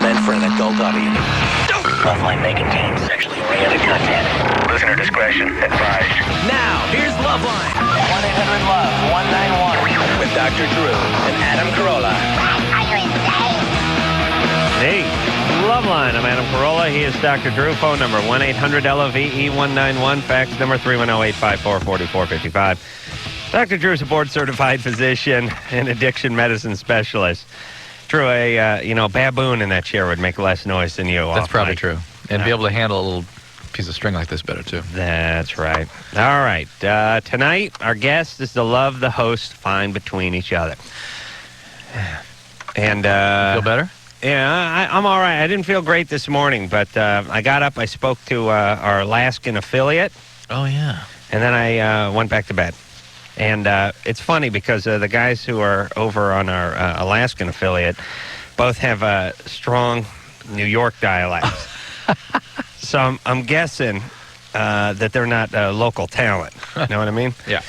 meant for an adult audience. Loveline may contain sexually oriented content. Listener discretion advised. Now, here's Loveline. 1-800-LOVE-191. With Dr. Drew and Adam Carolla. Hey, Loveline. I'm Adam Carolla. He is Dr. Drew. Phone number 1-800-LOVE-191. Fax number 310-854-4455. Dr. Drew is a board-certified physician and addiction medicine specialist. Drew, a baboon in that chair would make less noise than you. That's probably true. And be able to handle a little piece of string like this better, too. That's right. All right. Tonight, our guest is to love the host find between each other. And Feel better? Yeah, I'm all right. I didn't feel great this morning, but I got up, I spoke to our Alaskan affiliate. Oh, yeah. And then I went back to bed. And it's funny because the guys who are over on our Alaskan affiliate both have strong New York dialects. So I'm guessing that they're not local talent. You know what I mean? Yeah.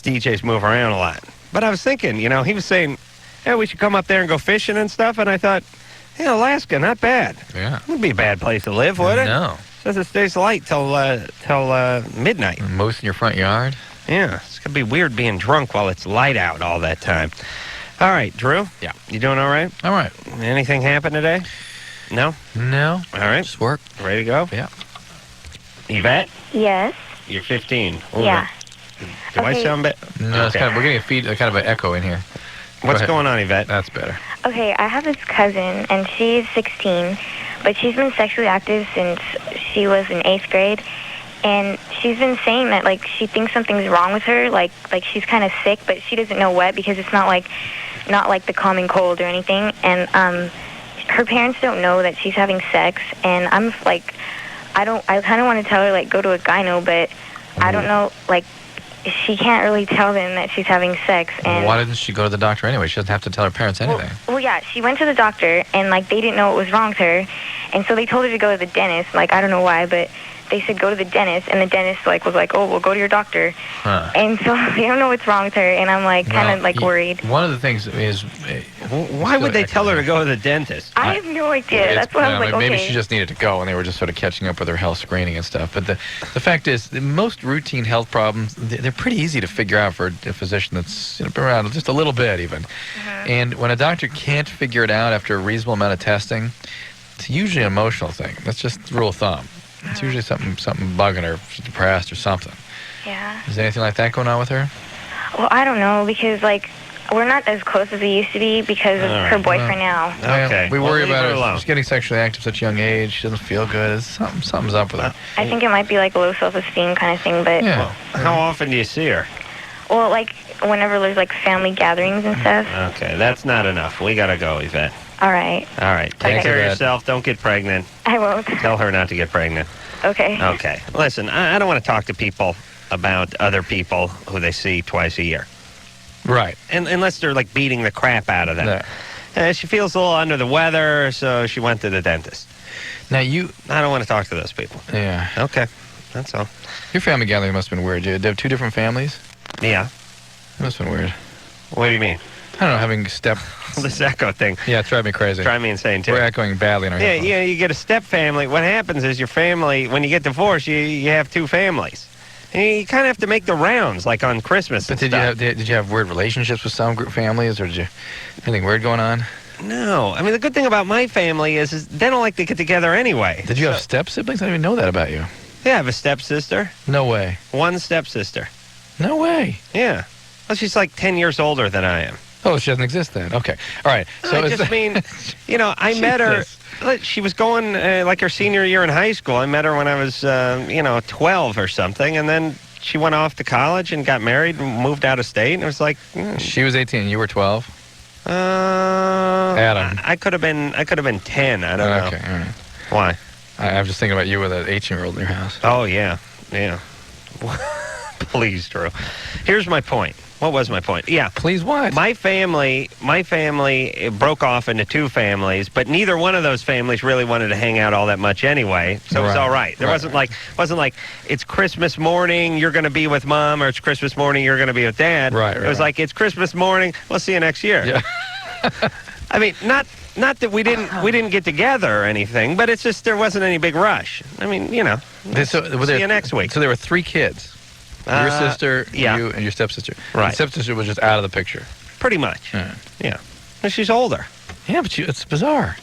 These DJs move around a lot. But I was thinking, he was saying, hey, we should come up there and go fishing and stuff. And I thought, yeah, Alaska, not bad. Yeah. It wouldn't be a bad place to live, would it? No. Says it stays light till midnight. Moose in your front yard? Yeah, it's going to be weird being drunk while it's light out all that time. All right, Drew? Yeah. You doing all right? All right. Anything happen today? No? No. All right. Just work. Ready to go? Yeah. Yvette? Yes. You're 15. Ooh, Yeah. Do I Okay. sound bad? No, it's we're getting kind of an echo in here. What's ahead. going on, Yvette? That's better. Okay, I have this cousin, and she's 16, but she's been sexually active since she was in 8th grade. And she's been saying that, like, she thinks something's wrong with her, like she's kind of sick, but she doesn't know what because it's not like the common cold or anything. And her parents don't know that she's having sex, and I'm like, I kind of want to tell her, like, go to a gyno, but I don't know, like, she can't really tell them that she's having sex. And Why didn't she go to the doctor anyway? She doesn't have to tell her parents anything. Well, yeah, she went to the doctor, and, like, they didn't know what was wrong with her, and so they told her to go to the dentist. Like, I don't know why, but they said go to the dentist, and the dentist, like, was like, oh, well, go to your doctor. Huh. And so they don't know what's wrong with her, and I'm, like, kind of, like, worried. One of the things is... Why would they tell her to go to the dentist? I have no idea. That's what I was like, maybe okay. she just needed to go, and they were just sort of catching up with her health screening and stuff. But the fact is, the most routine health problems, they're pretty easy to figure out for a physician that's been around just a little bit even. And when a doctor can't figure it out after a reasonable amount of testing, it's usually an emotional thing. That's just the rule of thumb. It's usually something bugging her, she's depressed or something. Yeah. Is there anything like that going on with her? Well, I don't know, because, like, we're not as close as we used to be because of her boyfriend now. Okay. We Well, worry leave about her her. alone. She's getting sexually active at such a young age. She doesn't feel good. Something's up with her. I think it might be, like, low self-esteem kind of thing, but... Yeah. How often do you see her? Well, like, whenever there's, like, family gatherings and stuff. Okay, that's not enough. We got to go, Yvette. All right. All right. Take Thanks, care of Yvette. yourself. Don't get pregnant. I won't. Tell her not to get pregnant. Okay. Okay. Listen, I don't want to talk to people about other people who they see twice a year. Right. And unless they're, like, beating the crap out of them. Yeah. She feels a little under the weather, so she went to the dentist. Now I don't want to talk to those people. Yeah. Okay. That's all. Your family gathering must have been weird. Did you have two different families? Yeah. It must have been weird. What do you mean? I don't know, having step... This echo thing. Yeah, it's driving me crazy. Drive me insane, too. We're echoing badly in our Yeah, headphones. you get a step family. What happens is your family, when you get divorced, you have two families. And you kind of have to make the rounds, like on Christmas But and stuff. did you have weird relationships with some group families, or did you anything weird going on? No. I mean, the good thing about my family is they don't like to get together anyway. Did you have step siblings? I didn't even know that about you. Yeah, I have a stepsister. No way. One stepsister. No way. Yeah. Well, she's like 10 years older than I am. Oh, she doesn't exist then. Okay. All right. So I just mean, I met her. She was going like her senior year in high school. I met her when I was, 12 or something, and then she went off to college and got married and moved out of state. And it was like, she was 18. You were 12. Adam. I could have been 10. I don't know. Okay. All right. Why? I'm just thinking about you with an 18-year-old in your house. Oh yeah. Please, Drew. Here's my point. What was my point? Yeah. Please what? My family broke off into two families, but neither one of those families really wanted to hang out all that much anyway, so it was all right. There wasn't like it's Christmas morning, you're going to be with mom, or it's Christmas morning, you're going to be with dad. Right. It was like it's Christmas morning, we'll see you next year. Yeah. I mean, not that we didn't get together or anything, but it's just there wasn't any big rush. I mean, you know. See you next week. So there were 3 kids. Your sister, yeah. you, and your stepsister. Right. Your stepsister was just out of the picture. Pretty much. Yeah. And she's older. Yeah, but it's bizarre.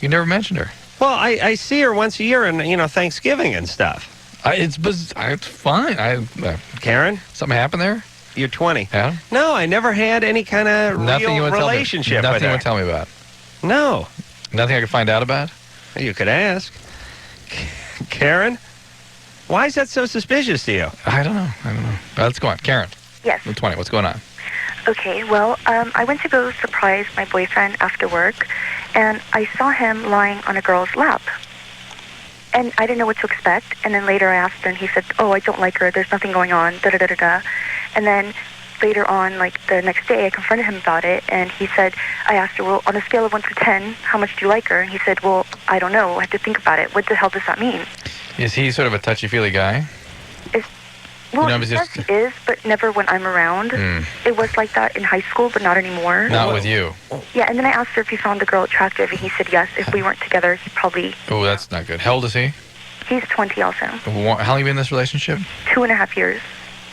You never mentioned her. Well, I see her once a year, and Thanksgiving and stuff. It's fine. Karen, Something happened there? you're 20. Adam? No, I never had any kind of Nothing you real want to relationship tell me. with Nothing you her. want to tell me about. No, Nothing I could find out about? you could ask. Karen, why is that so suspicious to you? I don't know. Let's go on. Karen, Yes. 20. What's going on? Okay, well, I went to go surprise my boyfriend after work, and I saw him lying on a girl's lap. And I didn't know what to expect, and then later I asked her, and he said, oh, I don't like her, there's nothing going on, da-da-da-da-da. And then later on, like the next day, I confronted him about it, and he said, I asked her, well, on a scale of 1 to 10, how much do you like her? And he said, well, I don't know, I have to think about it. What the hell does that mean? Is he sort of a touchy-feely guy? Well, No, he but says he is, but never when I'm around. It was like that in high school, but not anymore. Not with you. Yeah, and then I asked her if he found the girl attractive, and he said yes. If we weren't together, he probably... Oh, that's not good. How old is he? He's 20 also. How long have you been in this relationship? 2.5 years.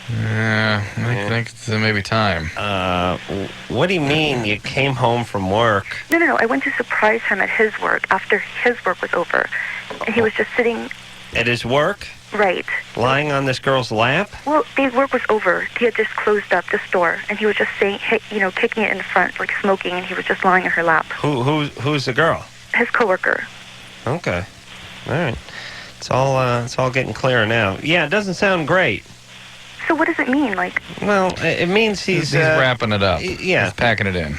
I think it's maybe time. What do you mean you came home from work? No. I went to surprise him at his work after his work was over. And he was just sitting... At his work? Right. Lying on this girl's lap? Well, his work was over. He had just closed up the store, and he was just saying, kicking it in the front, like smoking, and he was just lying on her lap. Who's the girl? His coworker. Okay. All right. It's all getting clearer now. Yeah, it doesn't sound great. So what does it mean? Like, well, it means he's wrapping it up. Yeah. He's packing it in.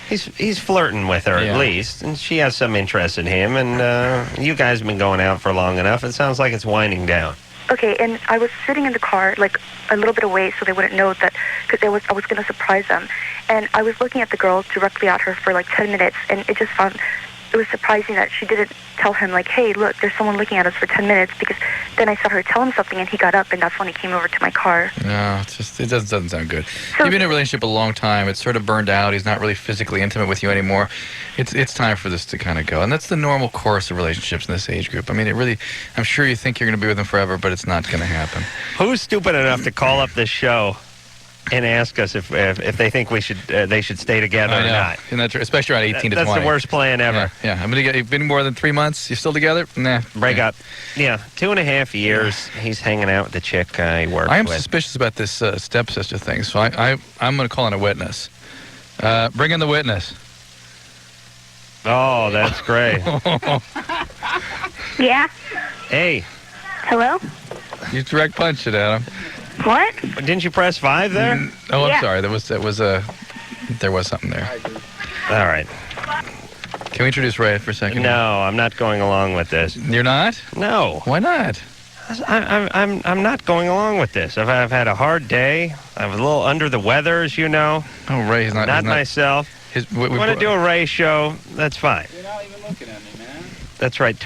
He's flirting with her Yeah. at least, and she has some interest in him, and you guys have been going out for long enough. It sounds like it's winding down. okay, and I was sitting in the car, like, a little bit away so they wouldn't know that, because I was going to surprise them. And I was looking at the girl directly at her for like 10 minutes, and it was surprising that she didn't tell him, like, hey, look, there's someone looking at us for 10 minutes, because then I saw her tell him something, and he got up, and that's when he came over to my car. No, it doesn't sound good. So- You've been in a relationship a long time. It's sort of burned out. He's not really physically intimate with you anymore. It's time for this to kind of go. And that's the normal course of relationships in this age group. I mean, I'm sure you think you're going to be with him forever, but it's not going to happen. Who's stupid enough to call up this show and ask us if they think they should stay together I or know. not? And that's especially around 18 to 20. That's the worst plan ever. Yeah. I'm going to you've been more than 3 months. You still together? Nah. Break Yeah. up. Yeah, 2.5 years. He's hanging out with the chick he works I am with. suspicious about this stepsister thing, so I'm going to call in a witness. Bring in the witness. Oh, that's great. Yeah? Hey, Hello? You direct punch it, Adam. What? didn't you press 5 there? Oh, I'm Yeah. sorry. There was something there. All right. Can we introduce Ray for a second? No, I'm not going along with this. You're not? No, Why not? I'm not going along with this. I've had a hard day. I'm a little under the weather, as you know. Oh, Ray, he's not. Not he's not myself. we Want to do a Ray show? That's fine. You're not even looking at me, man. That's right.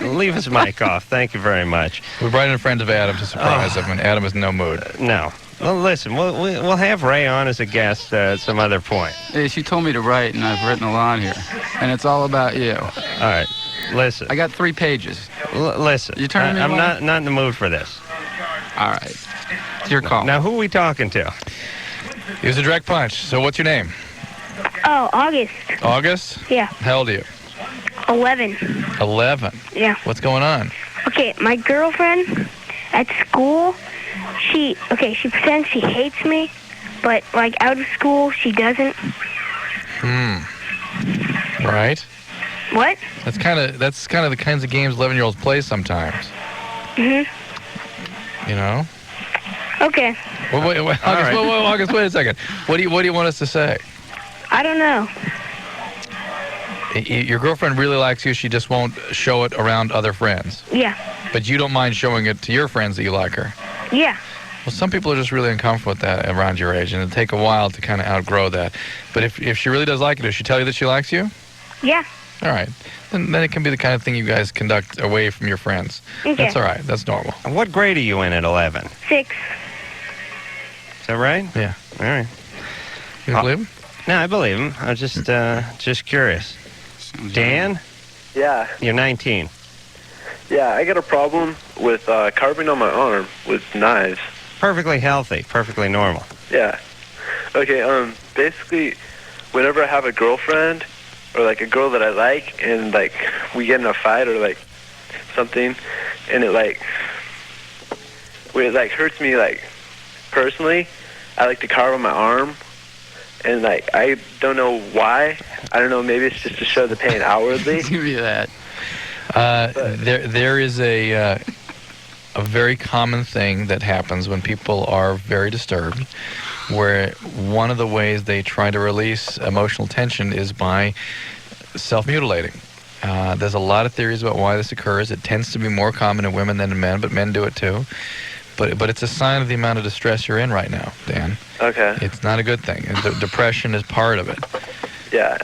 Leave his mic off. Thank you very much. We brought in friends of Adam to surprise him, and Adam is in no mood. No. Well, listen, we'll have Ray on as a guest at some other point. Hey, she told me to write, and I've written a lot here. And it's all about you. All right. Listen. I got 3 pages. Listen. You turning me I'm away? not in the mood for this. All right. It's your call. Now, who are we talking to? He was a direct punch. So what's your name? Oh, August. August? Yeah. How old are you? 11. 11. Yeah. What's going on? Okay, my girlfriend at school, she pretends she hates me, but like out of school, she doesn't. Right. What? That's kind of the kinds of games 11-year-olds play sometimes. Mhm. You know. Okay. Wait, August, right. August, wait a second. What do you want us to say? I don't know. Your girlfriend really likes you. She just won't show it around other friends. Yeah. But you don't mind showing it to your friends that you like her. Yeah. Well, some people are just really uncomfortable with that around your age, and it'll take a while to kind of outgrow that. But if she really does like you, does she tell you that she likes you? Yeah. All right. Then it can be the kind of thing you guys conduct away from your friends. Okay. That's all right. That's normal. What grade are you in at 11? 6. Is that right? Yeah. All right. You don't believe him? No, I believe him. I was just curious. Dan, Yeah, you're 19. yeah, I got a problem with carving on my arm with knives. Perfectly healthy, perfectly normal. Yeah. Okay, basically, whenever I have a girlfriend, or like a girl that I like, and like we get in a fight or like something, and it hurts me like personally, I like to carve on my arm, and like I don't know why. I don't know, maybe it's just to show the pain outwardly. Give you that. There is a very common thing that happens when people are very disturbed, where one of the ways they try to release emotional tension is by self-mutilating. There's a lot of theories about why this occurs. It tends to be more common in women than in men, but men do it too. But it's a sign of the amount of distress you're in right now, Dan. Okay. It's not a good thing. Depression is part of it. Yeah,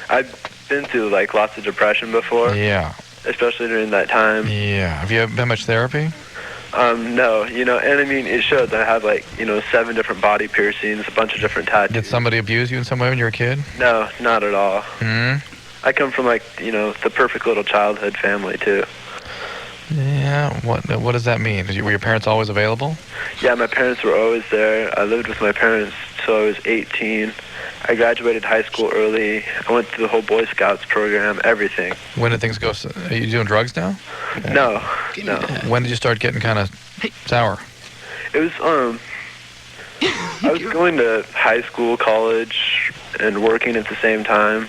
I've been through like lots of depression before. Yeah. Especially during that time. Yeah. Have you ever been much therapy? No, and I mean, it shows I have 7 different body piercings, a bunch of different tattoos. Did somebody abuse you in some way when you were a kid? No, not at all. Hmm? I come from the perfect little childhood family too. Yeah. What does that mean? Were your parents always available? Yeah, my parents were always there. I lived with my parents till I was 18. I graduated high school early. I went through the whole Boy Scouts program, everything. When did things go? Are you doing drugs now? No. When did you start getting kind of sour? It was, I was going to high school, college, and working at the same time.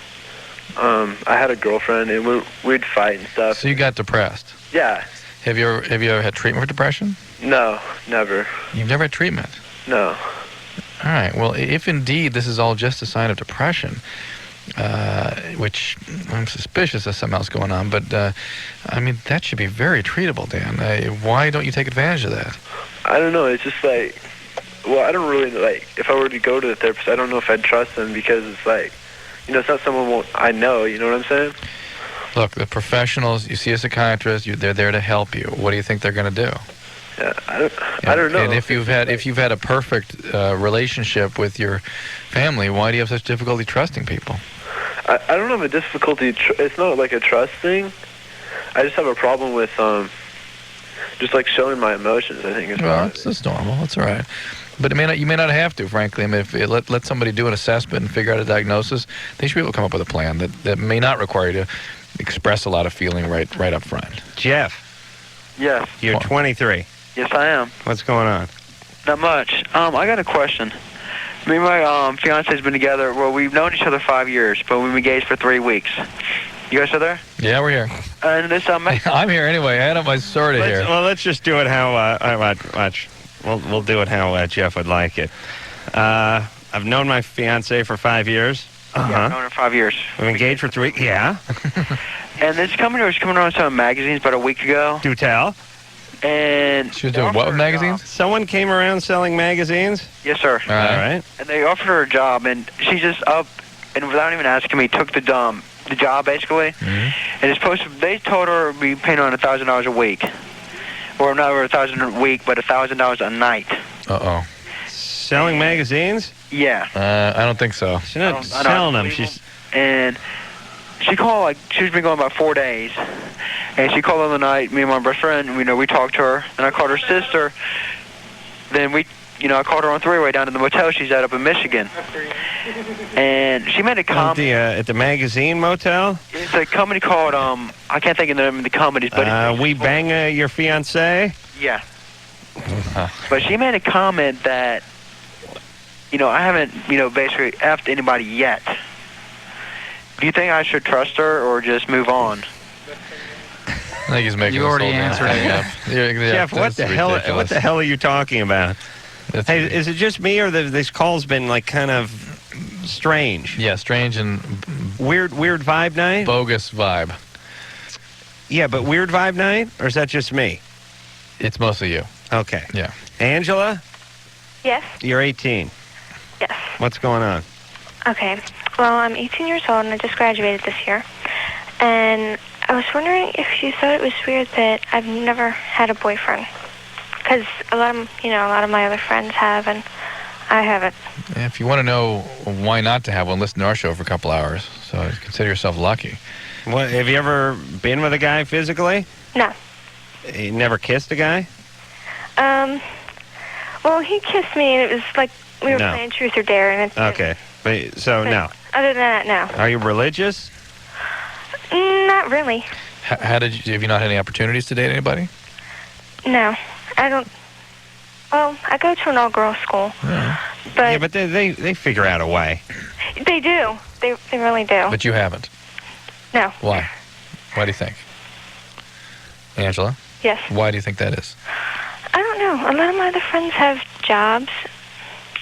I had a girlfriend, and we'd fight and stuff. So you got depressed? Yeah. Have you ever had treatment for depression? No, never. You've never had treatment? No. All right. Well, if indeed this is all just a sign of depression, which I'm suspicious there's something else going on, but I mean, that should be very treatable, Dan. Why don't you take advantage of that? I don't know. It's just I don't really, if I were to go to the therapist, I don't know if I'd trust them because it's it's not someone I know, you know what I'm saying? Look, the professionals, you see a psychiatrist, they're there to help you. What do you think they're going to do? Yeah, I don't know. And if you've had a perfect relationship with your family, why do you have such difficulty trusting people? I don't have a difficulty. It's not like a trust thing. I just have a problem with just showing my emotions. I think is that's normal. That's all right. But you may not have to, frankly. I mean, if let somebody do an assessment and figure out a diagnosis, they should be able to come up with a plan that may not require you to express a lot of feeling right up front. Jeff. Yes. You're 23. Yes, I am. What's going on? Not much. I got a question. Me and my fiance's been together. Well, we've known each other 5 years, but we've been engaged for 3 weeks. You guys still there? Yeah, we're here. And this I'm here anyway. I had up my sword here. Well, let's just do it how. Watch. We'll do it how Jeff would like it. I've known my fiance for 5 years. Yeah, I've known her 5 years. We've engaged for 3. Yeah. And this company was coming around some magazines about a week ago. Do tell. And she was doing what with magazines? Someone came around selling magazines? Yes, sir. All right. And they offered her a job, and she just up and without even asking me took the job basically. Mm-hmm. And they told her it'd be paying on $1,000 a week, or not $1,000 a week, but $1,000 a night. Uh-oh. Selling magazines? Yeah. I don't think so. She's not selling them. And she called she's been going about 4 days. And she called the other night, me and my best friend, we talked to her. And I called her sister. Then I called her on three-way down to the motel she's at up in Michigan. And she made a comment. At the magazine motel? It's a company called, I can't think of the name of the company. But We Bang Your Fiancé? Yeah. But she made a comment that, I haven't, basically effed anybody yet. Do you think I should trust her or just move on? I think he's making. You already answered it. Jeff, what the hell are you talking about? Hey, is it just me or this call's been kind of strange? Yeah, strange and weird vibe night. Bogus vibe. Yeah, but weird vibe night, or is that just me? It's mostly you. Okay. Yeah. Angela? Yes? You're 18. Yes. What's going on? Okay. Well, I'm 18 years old, and I just graduated this year. And I was wondering if you thought it was weird that I've never had a boyfriend. Because a lot of my other friends have, and I haven't. Yeah, if you want to know why not to have one, listen to our show for a couple hours. So consider yourself lucky. What, have you ever been with a guy physically? No. You never kissed a guy? Well, he kissed me, and it was like we were No. playing Truth or Dare, and it. Okay. So, no. Other than that, no. Are you religious? Not really. Have you not had any opportunities to date anybody? No, I don't. Well, I go to an all-girls school, Yeah. but Yeah, but they figure out a way. they do. They really do. But you haven't. No. Why? Why do you think? Angela? Yes. Why do you think that is? I don't know. A lot of my other friends have jobs,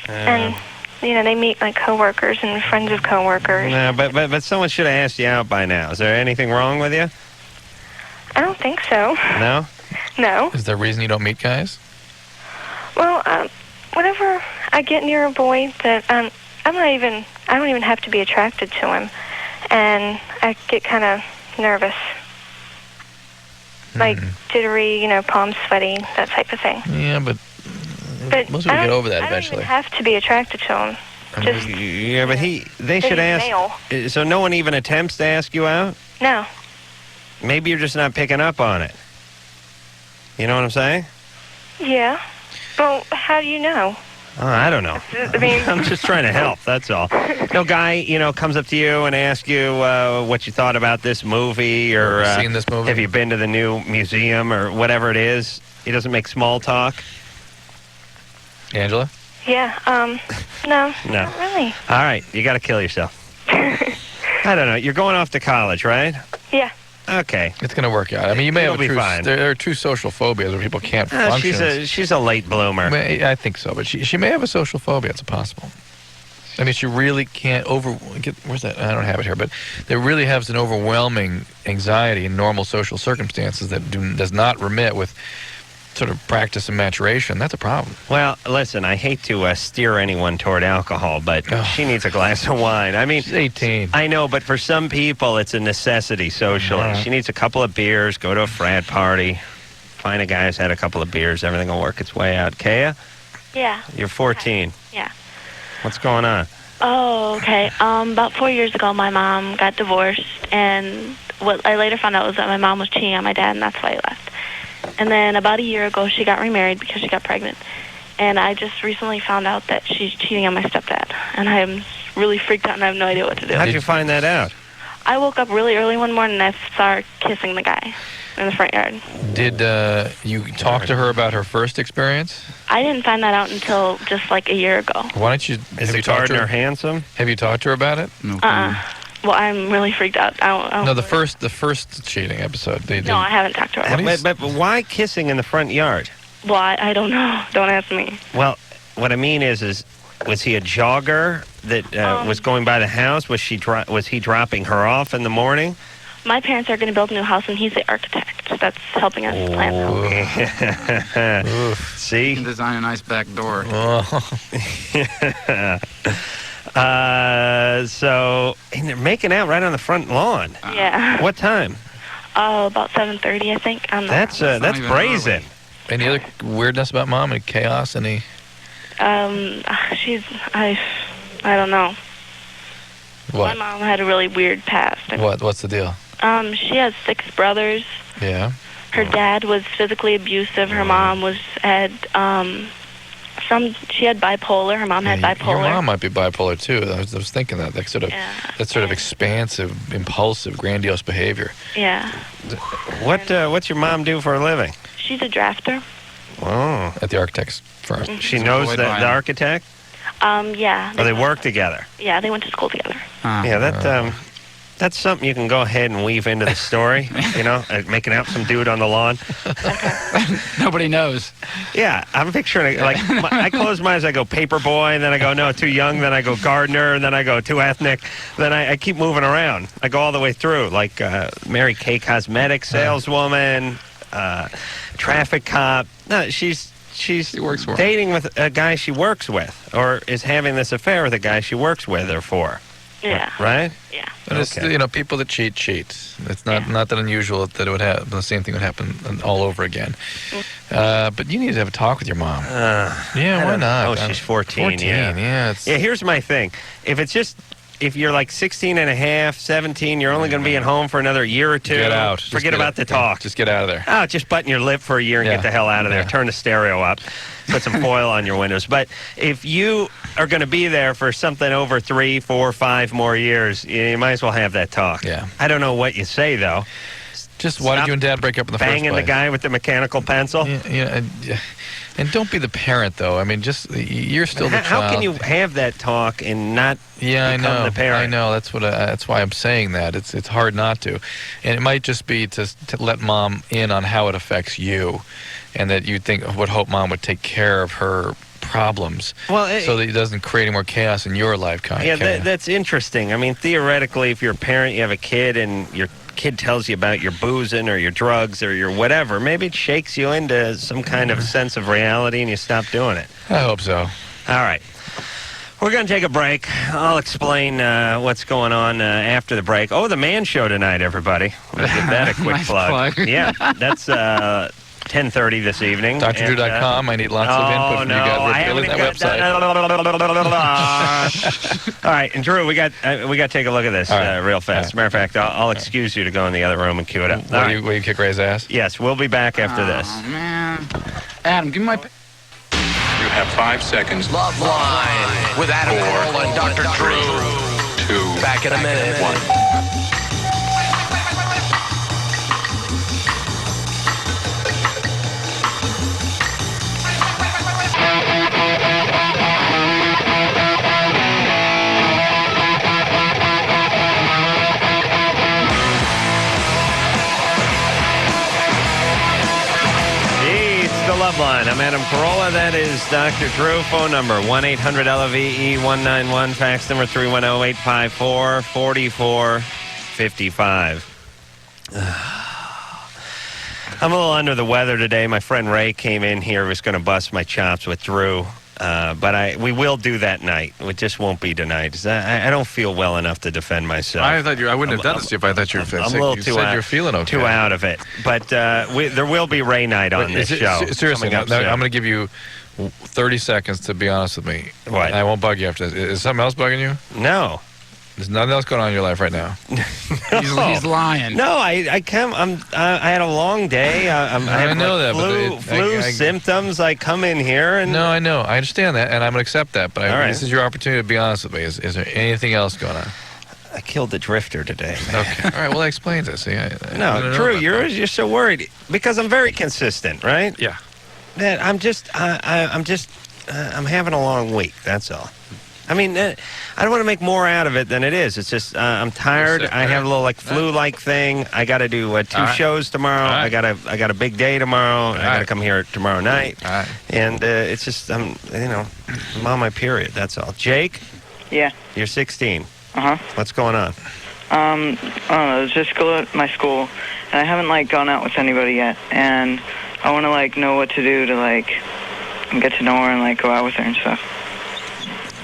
and they meet like coworkers and friends of coworkers. No, but someone should have asked you out by now. Is there anything wrong with you? I don't think so. No? No. Is there a reason you don't meet guys? Well, whenever I get near a boy that I don't even have to be attracted to him, and I get kind of nervous. Like jittery, palms sweaty, that type of thing. Yeah, but most people I get don't- over that I don't eventually. even have to be attracted to him. Just Yeah, but they should he's ask. So no one even attempts to ask you out? no. Maybe you're just not picking up on it. You know what I'm saying? Yeah. Well, how do you know? Oh, I don't know. I mean, I'm just trying to help, that's all. No guy, comes up to you and asks you what you thought about this movie or Seen this movie? have you been to the new museum or whatever it is. He doesn't make small talk. Angela? yeah. No. No. Not really. All right, you got to kill yourself. I don't know. You're going off to college, right? Yeah. Okay. It's going to work out. I mean, you may It'll have be a true... fine. There are true social phobias where people can't function. She's a late bloomer. I think so, but she may have a social phobia. It's possible. I mean, she really can't where's that? I don't have it here, but there really has an overwhelming anxiety in normal social circumstances that does not remit with sort of practice and maturation. That's a problem. Well, listen, I hate to steer anyone toward alcohol, but she needs a glass of wine. I mean, She's 18. I know, but for some people, it's a necessity socially. Yeah. She needs a couple of beers, go to a frat party, find a guy who's had a couple of beers, everything will work its way out. Kaya, Yeah. you're 14. Yeah. What's going on? Oh, okay. About 4 years ago, my mom got divorced, and what I later found out was that my mom was cheating on my dad, and that's why he left. And then about a year ago, she got remarried because she got pregnant. And I just recently found out that she's cheating on my stepdad. And I'm really freaked out, and I have no idea what to do. How did you find that out? I woke up really early one morning, and I saw her kissing the guy in the front yard. Did you talk to her about her first experience? I didn't find that out until just like a year ago. Why don't you... Is have the you talked to gardener her? handsome? Have you talked to her about it? No. Well, I'm really freaked out. I don't No, the first cheating episode. No, I haven't talked to her. But why kissing in the front yard? Well, I don't know. Don't ask me. Well, what I mean is was he a jogger that was going by the house? Was he dropping her off in the morning? My parents are going to build a new house, and he's the architect that's helping us plan the house. See? You can design a nice back door. And they're making out right on the front lawn. Yeah. What time? Oh, about 7:30, I think. That's even brazen. Any other weirdness about mom? Any chaos? Any? I don't know. What? My mom had a really weird past. What's the deal? She has 6 brothers. Yeah. Her dad was physically abusive. Her mom had she had bipolar. Her mom had bipolar. Your mom might be bipolar too. I was thinking that that sort of expansive, impulsive, grandiose behavior. Yeah. What's your mom do for a living? She's a drafter. Oh. At the architect's firm. She knows the architect? Yeah. Or they work together? Yeah, they went to school together. Yeah, that's something you can go ahead and weave into the story, making out some dude on the lawn. Nobody knows. Yeah, I'm picturing it. Like, I close my eyes, I go paper boy, and then I go, no, too young, then I go gardener, and then I go too ethnic. Then I keep moving around. I go all the way through, like Mary Kay cosmetic saleswoman, traffic cop. No, she works for dating with a guy she works with, or is having this affair with a guy she works with or for. Yeah. Right? Yeah. And it's, people that cheat. It's not that unusual that it would happen. The same thing would happen all over again. But you need to have a talk with your mom. Yeah, why not? Oh, she's 14. 14, yeah. Yeah, here's my thing. If you're like 16 and a half, 17, you're only going to be at home for another year or two. Get out. Forget about the talk. Just get out of there. Oh, just button your lip for a year and get the hell out of there. Turn the stereo up. Put some foil on your windows. But if you are going to be there for something over 3, 4, 5 more years, you might as well have that talk. Yeah. I don't know what you say, though. Just why did you and Dad break up in the first place? Banging the guy with the mechanical pencil? Yeah, and don't be the parent, though. I mean, you're still the child. How can you have that talk and not become the parent? I know. That's why I'm saying that. It's hard not to. And it might just be to let Mom in on how it affects you, and that you would hope Mom would take care of her problems, so that it doesn't create any more chaos in your life. That's interesting. I mean, theoretically, if you're a parent, you have a kid, and your kid tells you about your boozing or your drugs or your whatever, maybe it shakes you into some kind of sense of reality and you stop doing it. I hope so. All right. We're going to take a break. I'll explain what's going on after the break. Oh, the Man Show tonight, everybody. We'll give that a quick Nice plug. plug. Yeah, that's 10:30 this evening. DrDrew.com. I need lots of input from you guys. Go to that website. All right, and Drew, we got to take a look at this real fast. As a matter of fact, I'll excuse you to go in the other room and cue it up. Will you kick Ray's ass? Yes, we'll be back after this. Oh, man. Adam, give me my... You have 5 seconds. Loveline with Adam Carolla and Dr. Drew. 2. Back in a minute. 1. Loveline. I'm Adam Carolla. That is Dr. Drew. Phone number 1-800-LOVE-191. Fax number 310-854-4455. I'm a little under the weather today. My friend Ray came in here, was going to bust my chops with Drew. But we will do that night. It just won't be tonight. I don't feel well enough to defend myself. I wouldn't have done this to you if I thought you were sick. I'm a little you said you're feeling okay. Too out of it. But there will be Ray night on this show. Seriously, I'm going to give you 30 seconds to be honest with me. What? And I won't bug you after this. Is something else bugging you? No. There's nothing else going on in your life right now. He's lying. No, I had a long day. I know that, flu symptoms. I come in here and no, I know. I understand that, and I'm going to accept that. But this is your opportunity to be honest with me. Is there anything else going on? I killed the drifter today. Okay. All right. Well, that explains it. See, no, Drew, you're so worried because I'm very consistent, right? Yeah. That I'm having a long week. That's all. I mean, I don't want to make more out of it than it is. It's just I'm tired. I have a little flu-like thing. I got to do 2 shows tomorrow. I got a big day tomorrow. I got to come here tomorrow night. And it's just I'm on my period. That's all. Jake. Yeah. You're 16. What's going on? I don't know. It's just school at my school, and I haven't gone out with anybody yet, and I want to know what to do to get to know her and go out with her and stuff.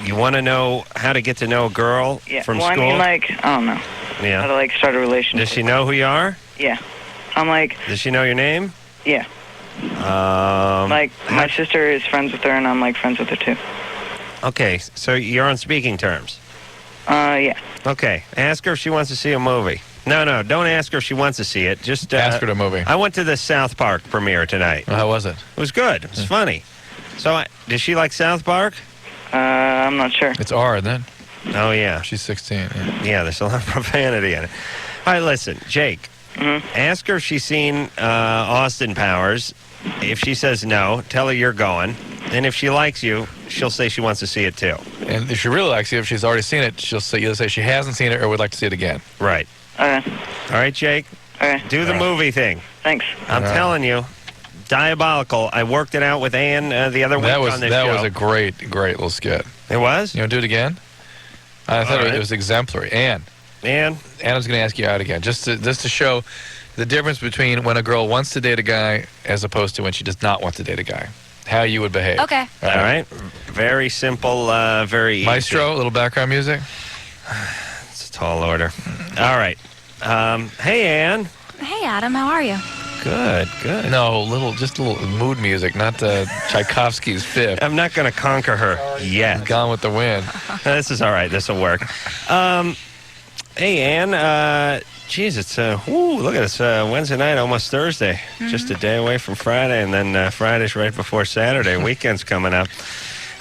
You want to know how to get to know a girl from school? I mean, I don't know. Yeah. How to start a relationship. Does she know who you are? Yeah. Does she know your name? Yeah. My sister is friends with her, and I'm friends with her too. Okay, so you're on speaking terms. Yeah. Okay, ask her if she wants to see a movie. No, don't ask her if she wants to see it. Just ask her to a movie. I went to the South Park premiere tonight. Well, how was it? It was good. It was funny. So, does she like South Park? I'm not sure. It's R, isn't it? Oh, yeah. She's 16. Yeah, there's a lot of profanity in it. All right, listen, Jake. Ask her if she's seen Austin Powers. If she says no, tell her you're going. And if she likes you, she'll say she wants to see it too. And if she really likes you, if she's already seen it, she'll either say she hasn't seen it or would like to see it again. Right. Okay. All right, Jake. Okay. Do the movie thing. Thanks. I'm telling you. Diabolical. I worked it out with Ann the other week on this show. That was a great little skit. It was? You want to do it again? I thought it was exemplary. Ann. Adam's going to ask you out again, just to show the difference between when a girl wants to date a guy as opposed to when she does not want to date a guy. How you would behave. Okay. All right. Very simple, very easy. Maestro, a little background music. It's a tall order. All right. Hey, Ann. Hey, Adam. How are you? Good, good. No, just a little mood music, not Tchaikovsky's Fifth. I'm not going to conquer her yet. Gone with the Wind. This is all right. This will work. Hey, Ann. Geez, it's look at this. Wednesday night, almost Thursday. Just a day away from Friday, and then Friday's right before Saturday. Weekend's coming up.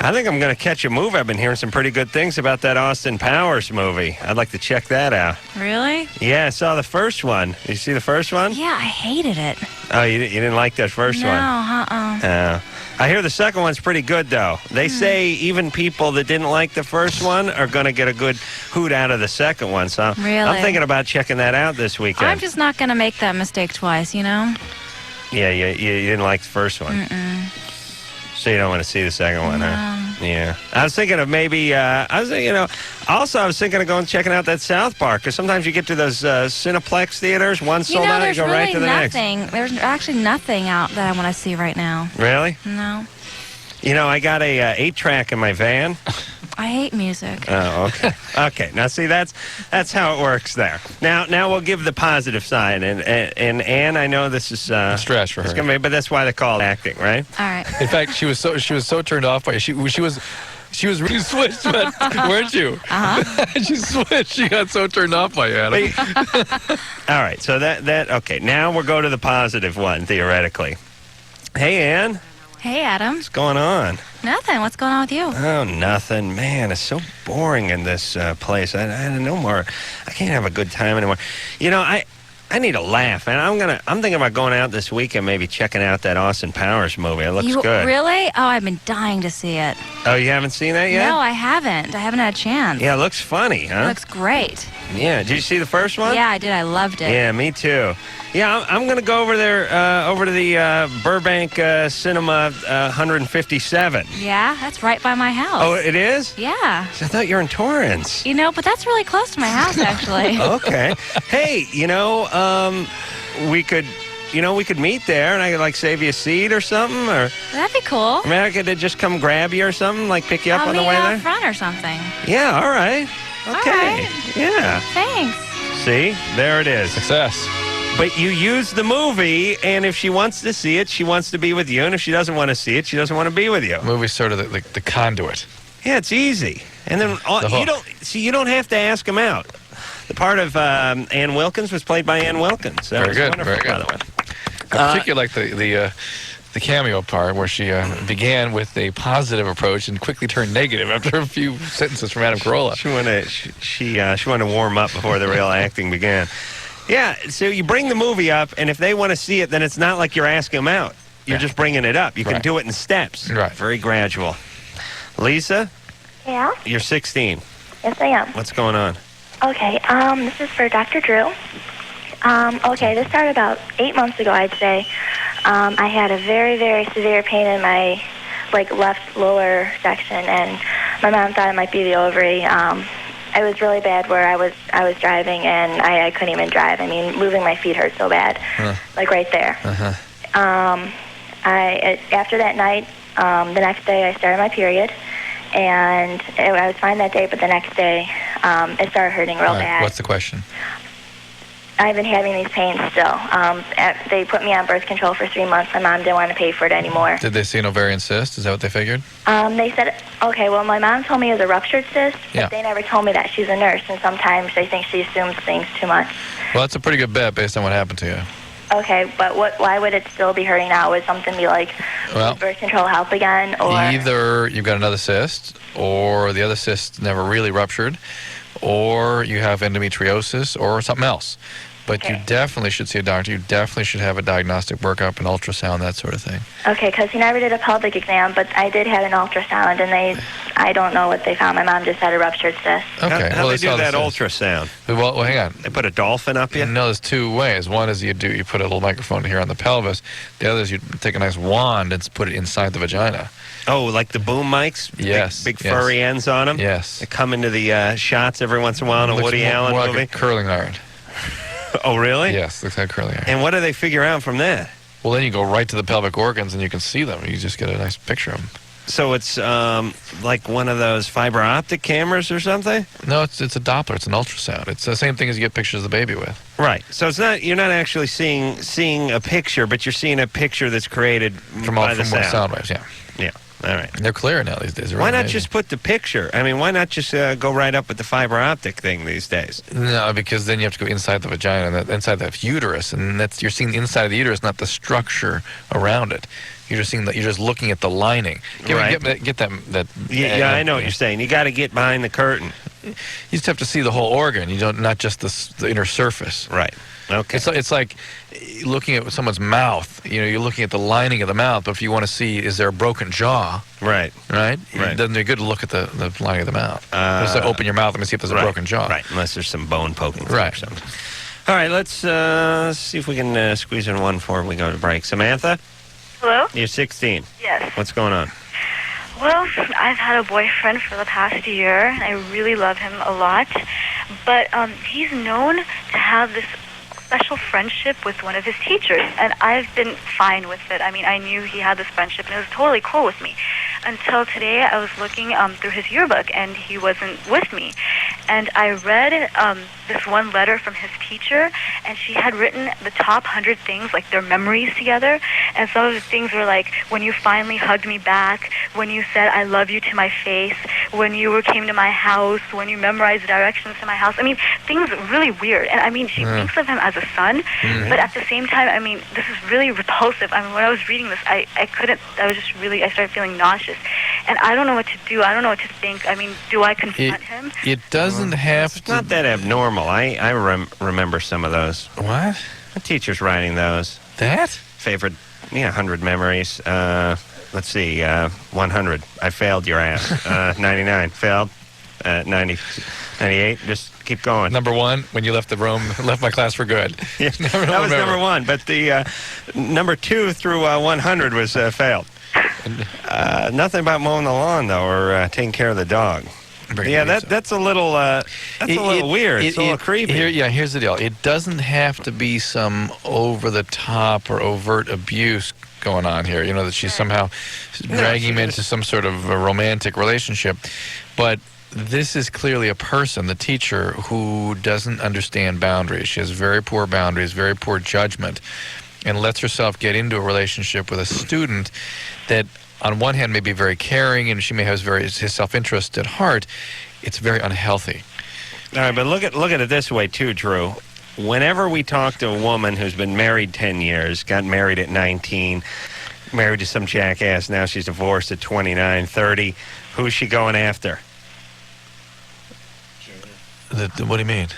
I think I'm going to catch a movie. I've been hearing some pretty good things about that Austin Powers movie. I'd like to check that out. Really? Yeah, I saw the first one. Did you see the first one? Yeah, I hated it. Oh, you didn't like that first one? No, I hear the second one's pretty good, though. They say even people that didn't like the first one are going to get a good hoot out of the second one. So Really? I'm thinking about checking that out this weekend. I'm just not going to make that mistake twice, you know? Yeah, you didn't like the first one. So you don't want to see the second one, huh? Yeah. I was thinking of maybe, also I was thinking of going and checking out that South Park, because sometimes you get to those Cineplex theaters, one sold out, you go really right to the next. There's actually nothing out that I want to see right now. Really? No. You know, I got a 8-track in my van. I hate music. Oh, okay. Okay. Now, see, that's how it works there. Now we'll give the positive side, and Ann, I know this is stress for her. But that's why they call it acting, right? All right. In fact, she was so turned off by it. She was really switched, weren't you? She switched. She got so turned off by you, Adam. All right. So that okay. Now we'll go to the positive one theoretically. Hey, Ann. Hey, Adam. What's going on? Nothing. What's going on with you? Oh, nothing. Man, it's so boring in this place. I no more. I can't have a good time anymore. You know, I need a laugh, and I'm thinking about going out this weekend, maybe checking out that Austin Powers movie. It looks good. Really? Oh, I've been dying to see it. Oh, you haven't seen that yet? No, I haven't. I haven't had a chance. Yeah, it looks funny, huh? It looks great. Yeah. Did you see the first one? Yeah, I did. I loved it. Yeah, me too. Yeah, I'm going to go over there, over to the Burbank Cinema 157. Yeah, that's right by my house. Oh, it is? Yeah. I thought you were in Torrance. You know, but that's really close to my house, actually. Okay. Hey, we could meet there, and I could, save you a seat or something, or... That'd be cool. I mean, I could just come grab you or something, pick you up on the way I'll there? meet out front or something. Yeah, all right. Okay. All right. Yeah. Thanks. See? There it is. Success. But you use the movie, and if she wants to see it, she wants to be with you, and if she doesn't want to see it, she doesn't want to be with you. Movie's sort of the conduit. Yeah, it's easy. And then you don't have to ask them out. The part of Ann Wilkins was played by Ann Wilkins. That Very was good. wonderful, Very good. by the way. I particularly like the cameo part where she began with a positive approach and quickly turned negative after a few sentences from Adam Carolla. She wanted to warm up before the real acting began. Yeah, so you bring the movie up, and if they want to see it, then it's not like you're asking them out. You're just bringing it up. You can do it in steps. Right. Very gradual. Lisa? Yeah? You're 16. Yes, I am. What's going on? Okay, this is for Dr. Drew. Okay, this started about 8 months ago, I'd say. I had a very, very severe pain in my, left lower section, and my mom thought it might be the ovary. It was really bad where I was driving, and I couldn't even drive. I mean, moving my feet hurt so bad, right there. After that night, the next day I started my period, and I was fine that day, but the next day it started hurting real bad. What's the question? I've been having these pains still. They put me on birth control for 3 months. My mom didn't want to pay for it anymore. Did they see an ovarian cyst? Is that what they figured? They said, okay, well, my mom told me it was a ruptured cyst, but Yeah. they never told me that. She's a nurse, and sometimes they think she assumes things too much. Well, that's a pretty good bet based on what happened to you. Okay, but why would it still be hurting now? Would something be like, Well, would birth control help again? Or either you've got another cyst, or the other cyst never really ruptured, or you have endometriosis, or something else. But you definitely should see a doctor. You definitely should have a diagnostic workup, an ultrasound, that sort of thing. Okay, because he never did a pelvic exam, but I did have an ultrasound, and I don't know what they found. My mom just had a ruptured cyst. Okay. How well, they do that ultrasound? Well, hang on. They put a dolphin up you? No, there's two ways. One is you put a little microphone here on the pelvis. The other is you take a nice wand and put it inside the vagina. Oh, like the boom mics? Yes. Big furry ends on them? Yes. They come into the shots every once in a while in a Woody Allen more movie? like a curling iron. Oh, really? Yes, looks like a curling iron. And what do they figure out from that? Well, then you go right to the pelvic organs and you can see them. You just get a nice picture of them. So it's like one of those fiber optic cameras or something? No, it's a Doppler. It's an ultrasound. It's the same thing as you get pictures of the baby with. Right. So it's not you're not actually seeing a picture, but you're seeing a picture that's created by the sound waves. Yeah. Yeah. All right. They're clear now these days. They're Why really not amazing. just put the picture? I mean, why not just go right up with the fiber optic thing these days? No, because then you have to go inside the vagina, and inside the uterus, and you're seeing the inside of the uterus, not the structure around it. You're just looking at the lining. Right. Get that. Yeah, I know what you're saying. You got to get behind the curtain. You just have to see the whole organ. You don't, not just the inner surface. Right. Okay. It's like looking at someone's mouth. You know, you're looking at the lining of the mouth, but if you want to see, is there a broken jaw? Right. Right? Right. It doesn't do good to look at the lining of the mouth. Just to open your mouth and see if there's a broken jaw. Right, unless there's some bone poking through Right. or something. All right, let's see if we can squeeze in one before we go to break. Samantha, Hello? you're 16. Yes. What's going on? Well, I've had a boyfriend for the past year, and I really love him a lot. But he's known to have this special friendship with one of his teachers, and I've been fine with it. I mean, I knew he had this friendship, and it was totally cool with me. Until today, I was looking through his yearbook, and he wasn't with me. And I read this one letter from his teacher, and she had written the top 100 things, like their memories together. And some of the things were like, when you finally hugged me back, when you said I love you to my face, when you came to my house, when you memorized the directions to my house. I mean, things really weird. And I mean, she thinks of him as a son, but at the same time, I mean, this is really repulsive. I mean, when I was reading this, I started feeling nauseous. And I don't know what to do. I don't know what to think. I mean, do I confront him? It doesn't have It's not that abnormal. I remember some of those. What? The teacher's writing those. That? Favorite, 100 memories. Let's see, 100. I failed your ass. 99. Failed. 90. 98. Just keep going. Number one, when you left the room, left my class for good. Yeah, that was number one. But the number 2 through 100 was failed. Nothing about mowing the lawn, though, or taking care of the dog. Yeah, that's a little weird. It's a little creepy. Here's the deal. It doesn't have to be some over-the-top or overt abuse going on here. You know, that she's somehow dragging him into some sort of a romantic relationship. But this is clearly a person, the teacher, who doesn't understand boundaries. She has very poor boundaries, very poor judgment, and lets herself get into a relationship with a student that, on one hand, may be very caring, and she may have his self-interest at heart. It's very unhealthy. All right, but look at it this way, too, Drew. Whenever we talk to a woman who's been married 10 years, got married at 19, married to some jackass, now she's divorced at 29, 30, who's she going after? What do you mean?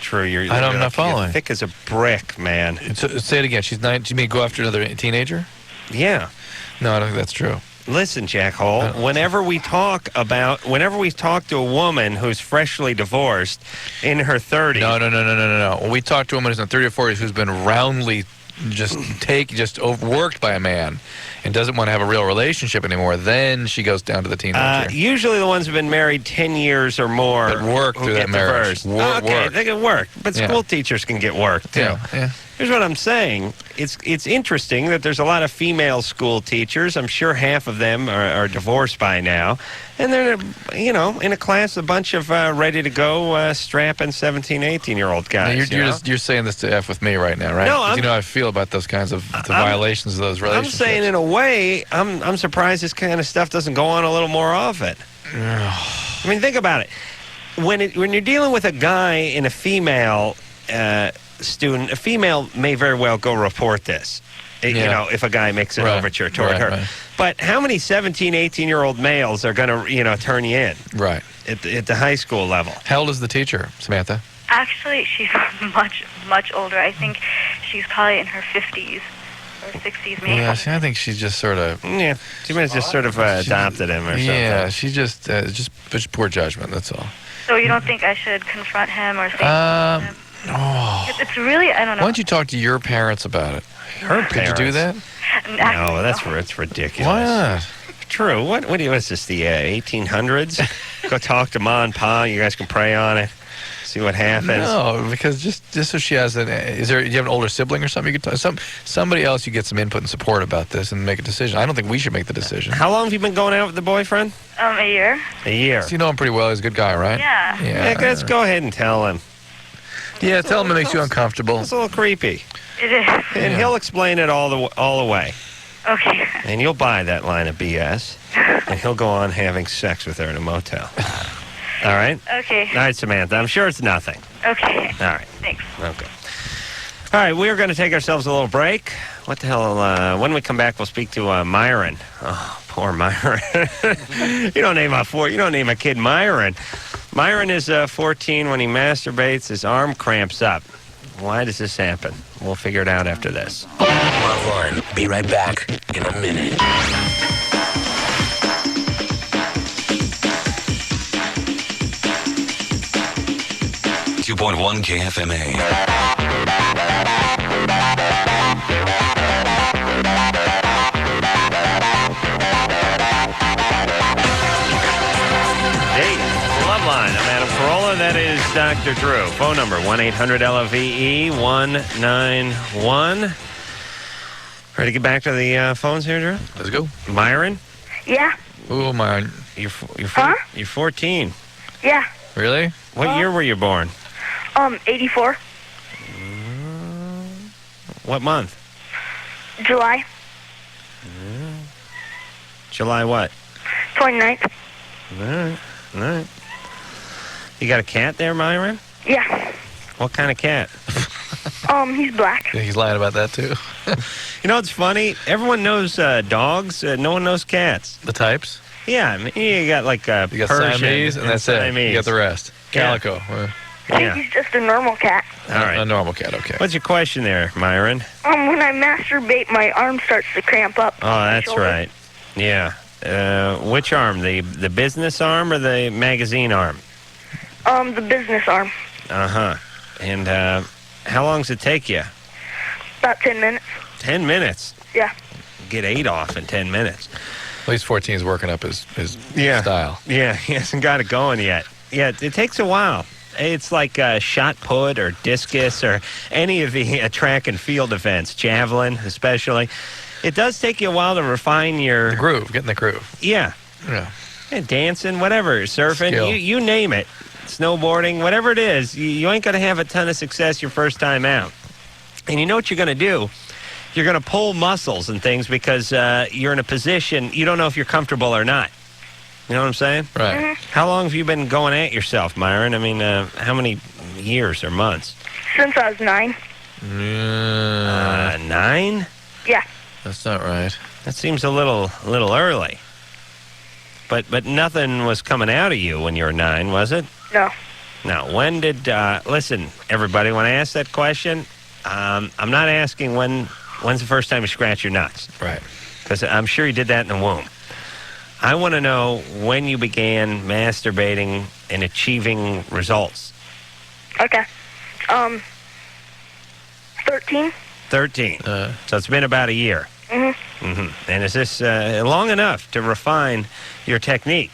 True, I'm not following. You're thick as a brick, man. Say it again. She's 9. You mean go after another teenager? Yeah. No, I don't think that's true. Listen, Jackhole, whenever we talk to a woman who's freshly divorced in her 30s. No. When we talk to a woman who's in 30 or 40s who's been roundly just overworked by a man and doesn't want to have a real relationship anymore, then she goes down to the teenager. Usually the ones who've been married 10 years or more that work through that marriage. They can work. But school teachers can get work, too. Yeah. Here's what I'm saying. It's interesting that there's a lot of female school teachers. I'm sure half of them are divorced by now. And they're, in a class, a bunch of ready-to-go, strapping 17, 18-year-old guys. You're saying this to F with me right now, right? No, you know how I feel about those kinds of violations of those relationships. I'm saying, in a way, I'm surprised this kind of stuff doesn't go on a little more often. I mean, think about it. When you're dealing with a guy and a female student, a female may very well go report this, if a guy makes an overture toward her. Right. But how many 17, 18-year-old males are going to, turn you in? Right. At the high school level. How old is the teacher, Samantha? Actually, she's much, much older. I think she's probably in her 50s or 60s, maybe. Yeah, I think she's just sort of... Yeah, she might have just sort of adopted him or something. Yeah, she's just poor judgment, that's all. So you don't think I should confront him or say something to him? It's really, I don't know. Why don't you talk to your parents about it? Her parents? Could you do that? No, that's ridiculous. Why not? True. What's this, the 1800s? Go talk to Ma and Pa. You guys can pray on it. See what happens. No, because just so she has do you have an older sibling or something? You could somebody else. You get some input and support about this and make a decision. I don't think we should make the decision. How long have you been going out with the boyfriend? A year. A year. So you know him pretty well. He's a good guy, right? Yeah. Yeah, let's go ahead and tell him. Yeah, tell him it makes you uncomfortable. It's a little creepy. It is. And he'll explain it all the way. Okay. And you'll buy that line of BS. And he'll go on having sex with her in a motel. All right? Okay. All right, Samantha. I'm sure it's nothing. Okay. All right. Thanks. Okay. All right, we're going to take ourselves a little break. What the hell? When we come back, we'll speak to Myron. Oh, poor Myron. You don't name a kid Myron. Myron is 14. When he masturbates, his arm cramps up. Why does this happen? We'll figure it out after this. Loveline. Be right back in a minute. 2.1 KFMA. Hey, Loveline. I'm Adam Carolla. That is Dr. Drew. Phone number 1-800-LOVE-191. Ready to get back to the phones here, Drew? Let's go. Myron? Yeah. Oh, Myron. You're Huh? 14. Yeah. Really? What year were you born? 84. What month? July July what? 29th. All right. All right. You got a cat there, Myron? Yeah. What kind of cat? He's black. Yeah, he's lying about that, too. You know what's funny? Everyone knows dogs. No one knows cats. The types? Yeah. I mean, you got like You got Persian Siamese, and that's Siamese. it. You got the rest. Calico. Yeah. He's just a normal cat. All right. A normal cat, okay. What's your question there, Myron? When I masturbate, my arm starts to cramp up. Oh, that's shoulder. right. Yeah. Which arm? The business arm or the magazine arm? The business arm. Uh-huh. And how long does it take you? About 10 minutes. 10 minutes? Yeah. Get 8 off in 10 minutes. At least 14 is working up his style. Yeah, he hasn't got it going yet. Yeah, it takes a while. It's like shot put or discus or any of the track and field events, javelin especially. It does take you a while to refine your... The groove, getting the groove. Yeah. Yeah. And dancing, whatever, surfing, you name it. Snowboarding, whatever it is, you ain't going to have a ton of success your first time out. And you know what you're going to do? You're going to pull muscles and things because you're in a position, you don't know if you're comfortable or not. You know what I'm saying? Right. Mm-hmm. How long have you been going at yourself, Myron? I mean, how many years or months? Since I was 9. 9? Yeah. That's not right. That seems a little early. But nothing was coming out of you when you were 9, was it? No. Now, when did... listen, everybody, when I ask that question, I'm not asking when's the first time you scratched your nuts. Right. Because I'm sure you did that in the womb. I want to know when you began masturbating and achieving results. Okay. 13. 13. So it's been about a year. Mm-hmm. Mm-hmm. And is this long enough to refine your technique?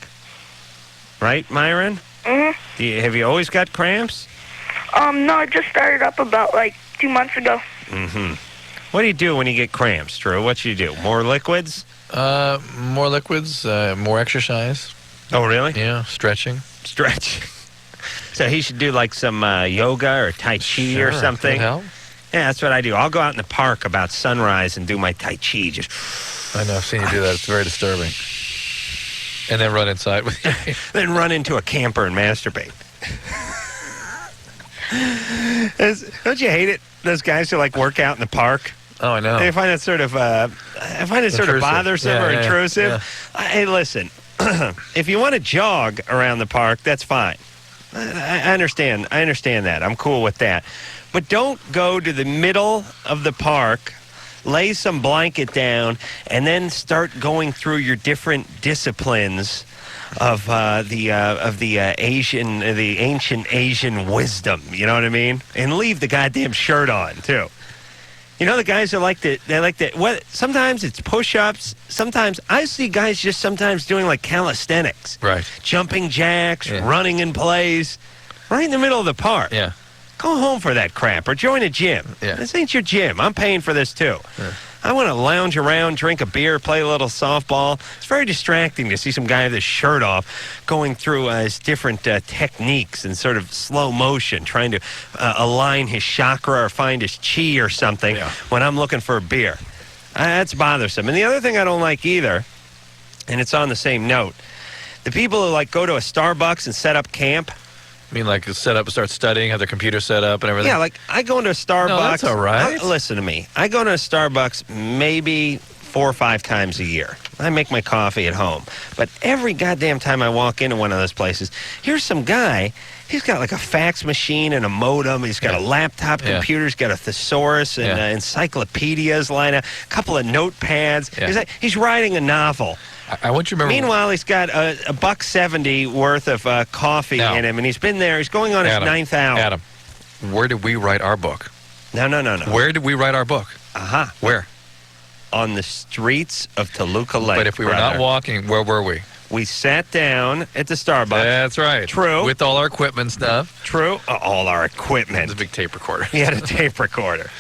Right, Myron? Mm-hmm. Have you always got cramps? No, I just started up about, 2 months ago. Mm-hmm. What do you do when you get cramps, Drew? What should you do? More liquids? More liquids, more exercise. Oh, really? Yeah, stretching. Stretching. So he should do some yoga or Tai Chi or something. Could help. Yeah, that's what I do. I'll go out in the park about sunrise and do my Tai Chi. Just. I know, I've seen you do that. It's very disturbing. And then run inside with you. Then run into a camper and masturbate. Don't you hate it? Those guys who work out in the park. Oh, I know. They find that sort of bothersome or intrusive. Yeah. Hey, listen, if you want to jog around the park, that's fine. I understand. I understand that. I'm cool with that. But don't go to the middle of the park, lay some blanket down, and then start going through your different disciplines of the ancient Asian wisdom. You know what I mean? And leave the goddamn shirt on too. You know the guys that like to what? Sometimes it's push-ups. Sometimes I see guys just sometimes doing calisthenics, right? Jumping jacks, running in place. right in the middle of the park. Yeah. Go home for that crap or join a gym. Yeah. This ain't your gym. I'm paying for this too. Yeah. I want to lounge around, drink a beer, play a little softball. It's very distracting to see some guy with his shirt off going through his different techniques in sort of slow motion, trying to align his chakra or find his chi or something when I'm looking for a beer. That's bothersome. And the other thing I don't like either, and it's on the same note, the people who like go to a Starbucks and set up camp. I mean, like set up, start studying, have their computer set up and everything? Yeah, like I go into a Starbucks. No, that's all right. Listen to me. I go to a Starbucks maybe 4 or 5 times a year. I make my coffee at home. But every goddamn time I walk into one of those places, here's some guy. He's got like a fax machine and a modem. He's got a laptop computer. He's got a thesaurus and encyclopedias lined up, a couple of notepads. Yeah. He's writing a novel. I want you to remember. Meanwhile, he's got a $1.70 worth of coffee in him, and he's been there. He's going on his 9th hour. Adam, where did we write our book? No. Where did we write our book? Where? On the streets of Toluca Lake. But if we were not walking, where were we? We sat down at the Starbucks. That's right. True. With all our equipment and stuff. True. All our equipment. The big tape recorder. He had a tape recorder.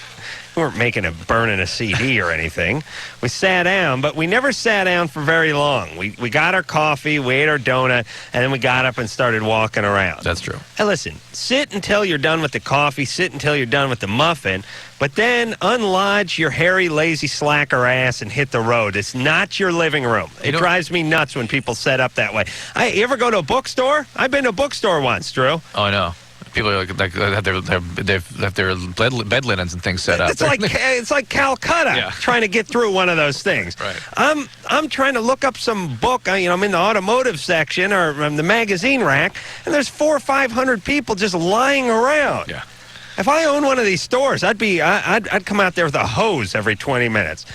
We weren't burning a CD or anything. We sat down, but we never sat down for very long. We got our coffee, we ate our donut, and then we got up and started walking around. That's true. Hey, listen, sit until you're done with the coffee, sit until you're done with the muffin, but then unlodge your hairy, lazy slacker ass and hit the road. It's not your living room. It drives me nuts when people set up that way. You ever go to a bookstore? I've been to a bookstore once, Drew. Oh, I know. People are like have their bed linens and things set up. It's like Calcutta trying to get through one of those things. Right. I'm trying to look up some book. I'm in the automotive section or the magazine rack, and there's 400 or 500 people just lying around. Yeah. If I owned one of these stores, I'd come out there with a hose every 20 minutes.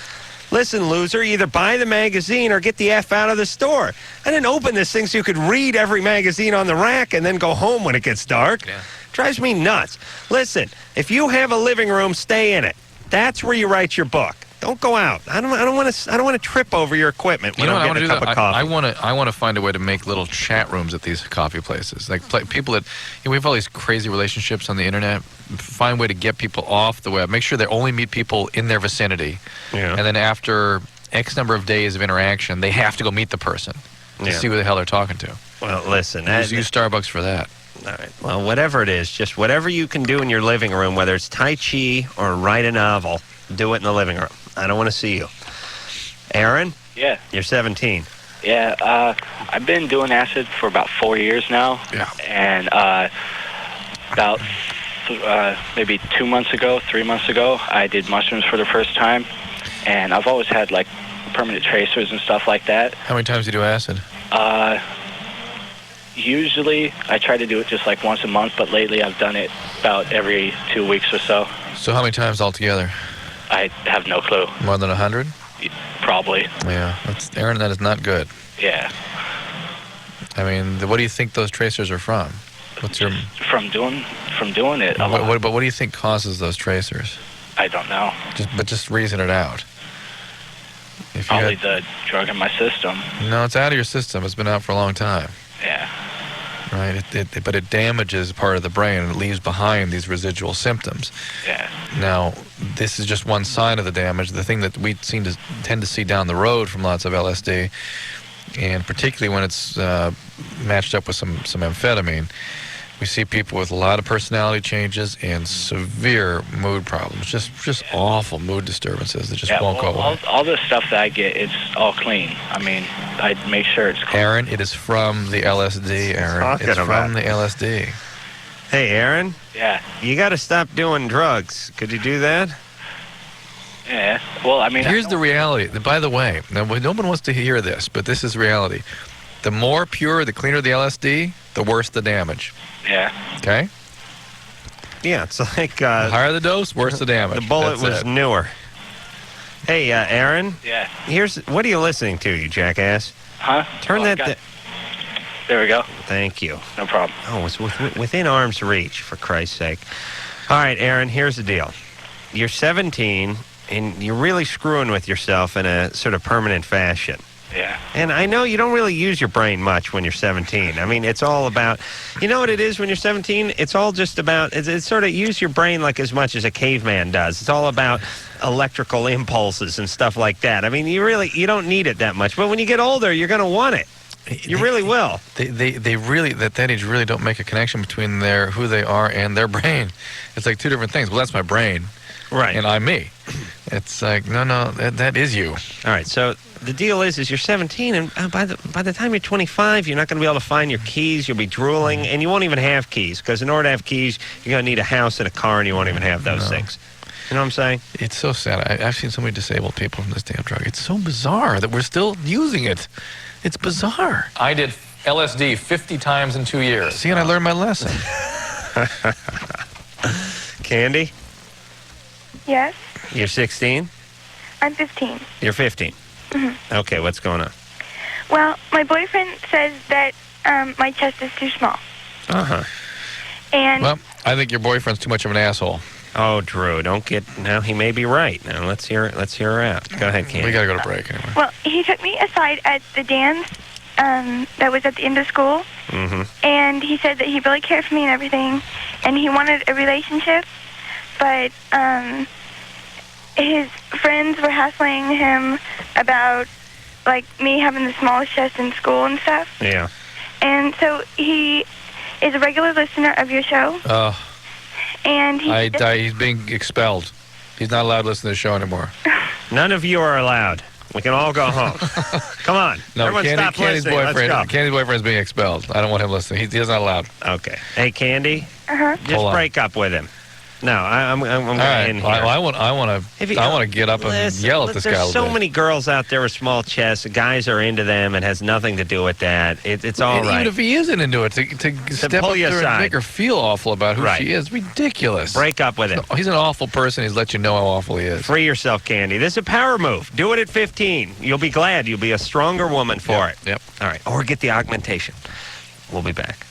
Listen, loser, either buy the magazine or get the F out of the store. I didn't open this thing so you could read every magazine on the rack and then go home when it gets dark. Yeah. Drives me nuts. Listen, if you have a living room, stay in it. That's where you write your book. Don't go out. I don't want to trip over your equipment when I'm getting a cup of coffee. I want to find a way to make little chat rooms at these coffee places. Like people that we have all these crazy relationships on the internet. Find a way to get people off the web. Make sure they only meet people in their vicinity. Yeah. And then after X number of days of interaction, they have to go meet the person to see who the hell they're talking to. Well, listen. Use Starbucks for that. All right. Well, whatever it is, just whatever you can do in your living room, whether it's Tai Chi or write a novel, do it in the living room. I don't want to see you. Aaron? Yeah. You're 17. Yeah. I've been doing acid for about 4 years now. Yeah. And about maybe 2 months ago, 3 months ago, I did mushrooms for the first time. And I've always had, like, permanent tracers and stuff like that. How many times do you do acid? Usually, I try to do it just, like, once a month, but lately I've done it about every 2 weeks or so. So how many times altogether? I have no clue. More than 100? Probably. Yeah. Aaron, that is not good. Yeah. I mean, what do you think those tracers are from? What's your... From doing it a lot. But what do you think causes those tracers? I don't know. Just reason it out. Probably the drug in my system. No, it's out of your system. It's been out for a long time. Yeah. Right, but it damages part of the brain and it leaves behind these residual symptoms. Yeah. Now, this is just one sign of the damage. The thing that we tend to see down the road from lots of LSD, and particularly when it's matched up with some amphetamine, we see people with a lot of personality changes and severe mood problems, just awful mood disturbances that just won't go away. All the stuff that I get, it's all clean. I mean, I make sure it's clean. Aaron, it is from the LSD, Aaron. It's from the LSD. Hey, Aaron? Yeah? You got to stop doing drugs. Could you do that? Yeah. Well, I mean... Here's the reality. By the way, now, no one wants to hear this, but this is reality. The more pure, the cleaner the LSD, the worse the damage. Yeah. Okay? Yeah, it's like... the higher the dose, worse the damage. The bullet was newer. Hey, Aaron? Yeah? What are you listening to, you jackass? Huh? Turn that... There we go. Thank you. No problem. Oh, it's within arm's reach, for Christ's sake. All right, Aaron, here's the deal. You're 17, and you're really screwing with yourself in a sort of permanent fashion. Yeah. And I know you don't really use your brain much when you're 17. I mean, it's all about, you know what it is when you're 17? It's all just about, it's sort of use your brain like as much as a caveman does. It's all about electrical impulses and stuff like that. I mean, you don't need it that much. But when you get older, you're going to want it. You really will. They really, at that age, really don't make a connection between who they are and their brain. It's like two different things. Well, that's my brain. Right. And I'm me. It's like, no, that is you. All right, so the deal is you're 17, and by the time you're 25, you're not going to be able to find your keys. You'll be drooling, and you won't even have keys, because in order to have keys, you're going to need a house and a car, and you won't even have those things. You know what I'm saying? It's so sad. I've seen so many disabled people from this damn drug. It's so bizarre that we're still using it. It's bizarre. I did LSD 50 times in 2 years. See, and I learned my lesson. Candy, Yes, you're 16? I'm 15. You're 15. Okay, what's going on? Well, my boyfriend says that my chest is too small. Uh-huh. And Well, I think your boyfriend's too much of an asshole. Oh, Drew, don't get... Now, he may be right. Now, let's hear her out. Go ahead, Candy. We got to go to break anyway. well, he took me aside at the dance that was at the end of school, and he said that he really cared for me and everything, and he wanted a relationship, but his friends were hassling him about, like, me having the smallest chest in school and stuff. Yeah. And so he is a regular listener of your show, and he's being expelled. He's not allowed to listen to the show anymore. None of you are allowed. We can all go home. Come on. No, Everyone stop Candy's listening. Let's go. Candy's boyfriend is being expelled. I don't want him listening. He's not allowed. Okay. Hey, Candy, Uh-huh. just Hold on. break up with him. No, I'm going All right. in here. I want to get up and yell at this guy a There's little so bit. many girls out there with small chests. Guys are into them. It has nothing to do with that. It's all And right. Even if he isn't into it, to step pull up you there aside. and make her feel awful about who she is, ridiculous. Break up with him. He's an awful person. He's let you know how awful he is. Free yourself, Candy. This is a power move. Do it at 15. You'll be glad. You'll be a stronger woman for it. Yep. All right. Or get the augmentation. We'll be back.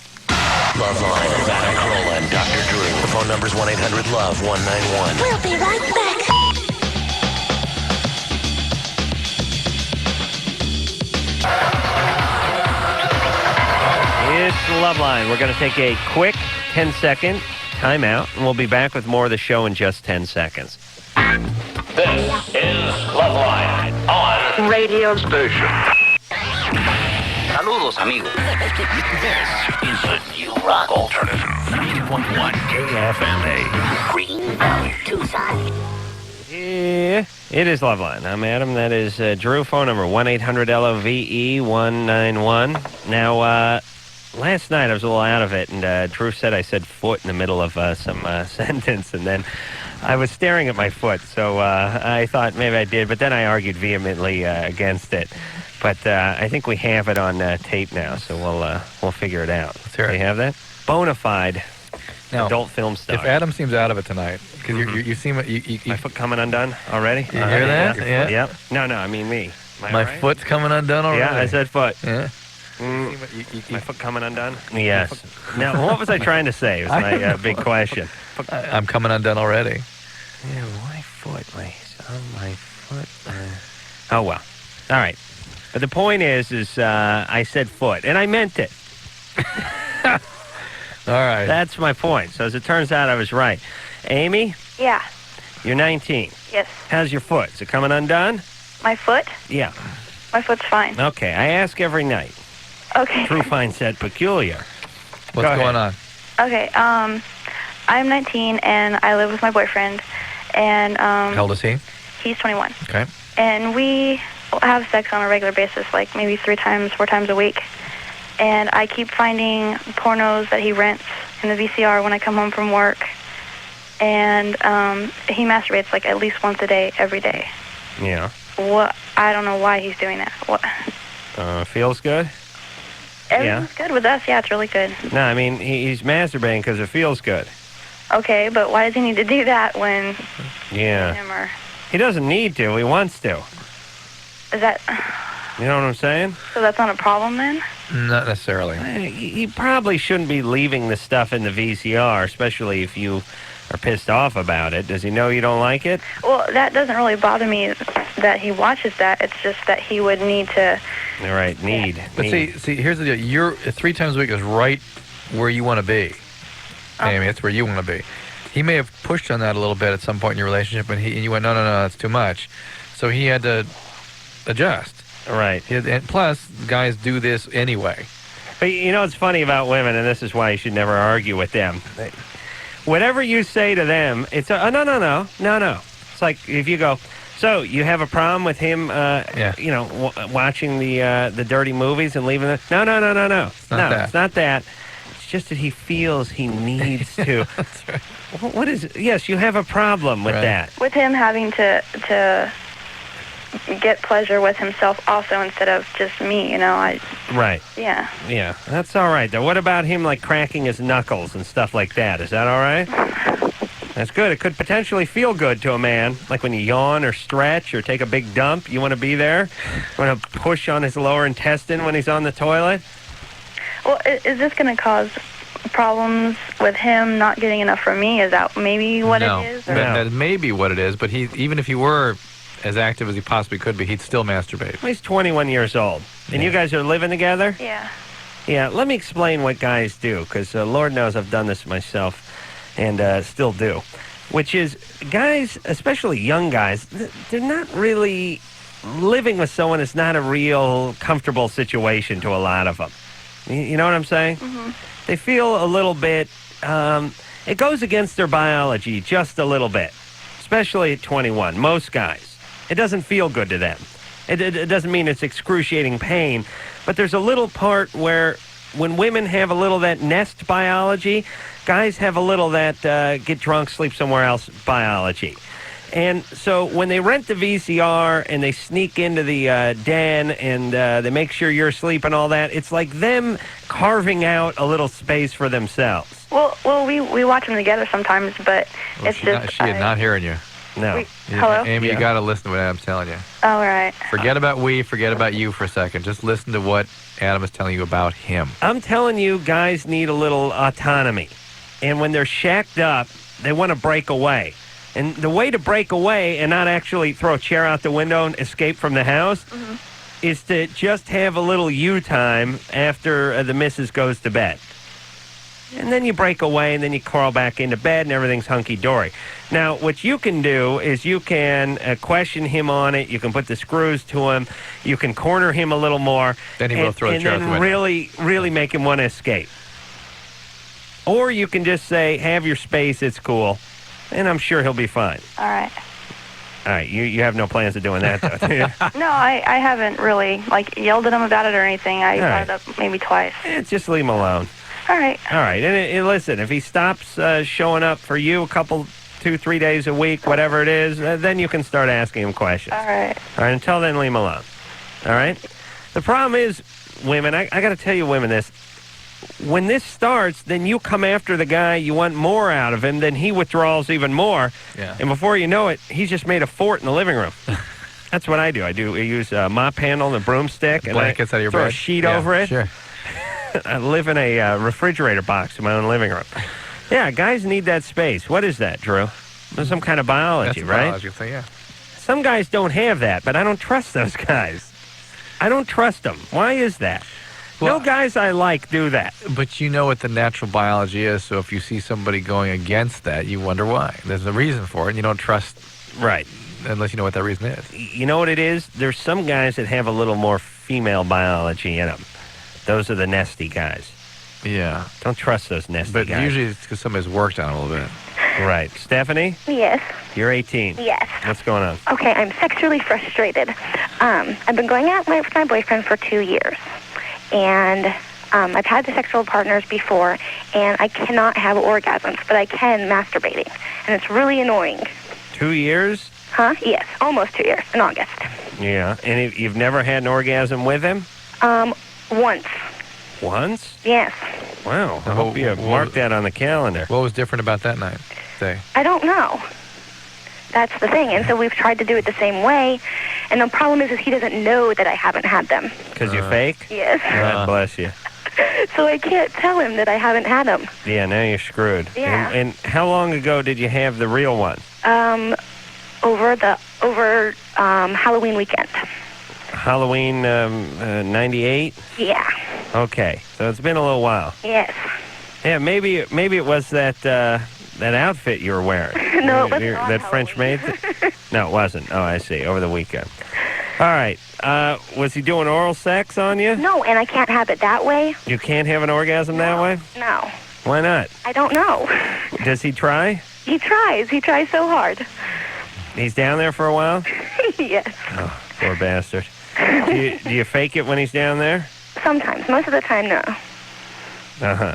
Loveline with Adam Carolla and Dr. Drew. The phone number's 1-800-LOVE-191. We'll be right back. It's Loveline. We're going to take a quick 10-second timeout, and we'll be back with more of the show in just 10 seconds. This is Loveline on Radio Station. Saludos, amigos. This is a new rock alternative. 90.1 KFMA. Green Valley, Tucson. Yeah, it is Loveline. I'm Adam. That is Drew. Phone number 1-800-LOVE-191. Now, last night I was a little out of it, and Drew said I said foot in the middle of some sentence, and then I was staring at my foot, so I thought maybe I did, but then I argued vehemently against it. But I think we have it on tape now, so we'll figure it out. Let's hear it. Do you have that? Bona-fide adult film star. If Adam seems out of it tonight, because you seem... My foot coming undone already? You hear that? Yeah. Yep. No, I mean me. Am I My right? foot's coming undone already. Yeah, I said foot. Yeah. My foot coming undone? Yes. Now, what was I trying to say? Was my big question. I'm coming undone already. Yeah, my foot. My foot. Oh, well. All right. But the point is I said foot, and I meant it. All right. That's my point. So as it turns out, I was right. Amy, Yeah. you're 19. Yes. How's your foot? Is it coming undone? My foot? Yeah. My foot's fine. Okay, I ask every night. Okay. Drew finds that peculiar. What's Go going ahead. on? Okay. I'm 19 and I live with my boyfriend, and How old is he? he's 21. Okay. And we have sex on a regular basis, like maybe 4 times a week. And I keep finding pornos that he rents in the VCR when I come home from work. And he masturbates like at least once a day, every day. Yeah. What? I don't know why he's doing that. What? Feels good? Everything's good with us. Yeah, it's really good. No, I mean, he's masturbating because it feels good. Okay, but why does he need to do that when Yeah. him or He doesn't need to. He wants to. is that? You know what I'm saying? So that's not a problem then? Not necessarily. He probably shouldn't be leaving the stuff in the VCR, especially if you are pissed off about it. Does he know you don't like it? Well, that doesn't really bother me that he watches that. It's just that he would need to. All right, need. But see, here's the deal. You're 3 times a week is right where you want to be. Amy, that's where you want to be. He may have pushed on that a little bit at some point in your relationship, and you went, no, that's too much. So he had to adjust. Right. And plus, guys do this anyway. But you know what's funny about women, and this is why you should never argue with them. Whatever you say to them, it's no. It's like if you go, so you have a problem with him, watching the dirty movies and leaving them? No. It's not that. It's just that he feels he needs to. That's right. What is it? Yes, you have a problem with that. With him having to get pleasure with himself also instead of just me, Right. Yeah. Yeah, that's all right. Though, what about him like cracking his knuckles and stuff like that? Is that all right? That's good. It could potentially feel good to a man, like when you yawn or stretch or take a big dump. You want to be there. You want to push on his lower intestine when he's on the toilet. Well, is this going to cause problems with him not getting enough from me? Is that maybe what it is? Or? That may be what it is. But even if he were as active as he possibly could be, he'd still masturbate. Well, he's 21 years old. And you guys are living together? Yeah. Yeah, let me explain what guys do, because Lord knows I've done this myself and still do, which is guys, especially young guys, they're not really living with someone. It's not a real comfortable situation to a lot of them. You know what I'm saying? Mm-hmm. They feel a little bit, it goes against their biology just a little bit, especially at 21, most guys. It doesn't feel good to them. It doesn't mean it's excruciating pain, but there's a little part where when women have a little that nest biology, guys have a little that get drunk, sleep somewhere else biology. And so when they rent the VCR and they sneak into the den and they make sure you're asleep and all that, it's like them carving out a little space for themselves. Well, we watch them together sometimes, but it's just... She is not hearing you. No. Hello? Amy, you got to listen to what Adam's telling you. All right. Forget about forget about you for a second. Just listen to what Adam is telling you about him. I'm telling you, guys need a little autonomy. And when they're shacked up, they want to break away. And the way to break away and not actually throw a chair out the window and escape from the house is to just have a little you time after the missus goes to bed. And then you break away, and then you crawl back into bed, and everything's hunky-dory. Now, what you can do is you can question him on it. You can put the screws to him. You can corner him a little more. Then he will throw the chair out the window. And then really make him want to escape. Or you can just say, have your space, it's cool. And I'm sure he'll be fine. All right. All right, you have no plans of doing that, though, do you? No, I haven't really, yelled at him about it or anything. I brought it up maybe twice. Just leave him alone. All right. All right, and listen, if he stops showing up for you a couple, 2-3 days a week, whatever it is, then you can start asking him questions. All right. All right, until then, leave him alone. All right? The problem is, women, I got to tell you women this, when this starts, then you come after the guy, you want more out of him, then he withdraws even more, and before you know it, he's just made a fort in the living room. That's what I do. I use a mop handle and a broomstick, and blankets out of your throw bed. a sheet over it. Sure. I live in a refrigerator box in my own living room. Yeah, guys need that space. What is that, Drew? There's some kind of biology, That's right? biology thing, yeah. Some guys don't have that, but I don't trust those guys. I don't trust them. Why is that? Well, no guys I like do that. But you know what the natural biology is, so if you see somebody going against that, you wonder why. There's a reason for it, and you don't trust... Right. Unless you know what that reason is. You know what it is? There's some guys that have a little more female biology in them. Those are the nesty guys. Yeah. Don't trust those nesty guys. But usually it's because somebody's worked on it a little bit. Right. Stephanie? Yes. You're 18. Yes. What's going on? Okay, I'm sexually frustrated. I've been going out with my boyfriend for 2 years. And I've had sexual partners before, and I cannot have orgasms, but I can masturbating. And it's really annoying. 2 years? Huh? Yes, almost 2 years, in August. Yeah. And you've never had an orgasm with him? Once. Once? Yes. Wow. I hope you mark that on the calendar. What was different about that night? Say. I don't know. That's the thing. And so we've tried to do it the same way. And the problem is he doesn't know that I haven't had them. Because you're fake? Yes. God bless you. So I can't tell him that I haven't had them. Yeah, now you're screwed. Yeah. And how long ago did you have the real one? Over Halloween weekend. Halloween 98? Yeah. Okay, so it's been a little while. Yes. Yeah, maybe it was that outfit you were wearing. No, it wasn't on that French maid. No, it wasn't. Oh, I see. Over the weekend. All right. Was he doing oral sex on you? No, and I can't have it that way. You can't have an orgasm that way? No. Why not? I don't know. Does he try? He tries. He tries so hard. He's down there for a while? Yes. Oh, poor bastard. Do you fake it when he's down there? Sometimes. Most of the time, no. Uh-huh.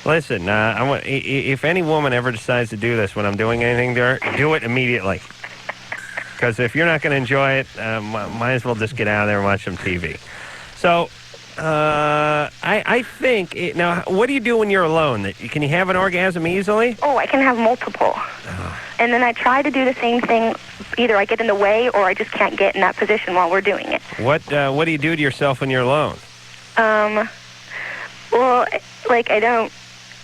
Listen, if any woman ever decides to do this when I'm doing anything to her, do it immediately. Because if you're not going to enjoy it, might as well just get out of there and watch some TV. So, I think... now, what do you do when you're alone? Can you have an orgasm easily? Oh, I can have multiple. And then I try to do the same thing. Either I get in the way or I just can't get in that position while we're doing it. What do you do to yourself when you're alone? Well, like I don't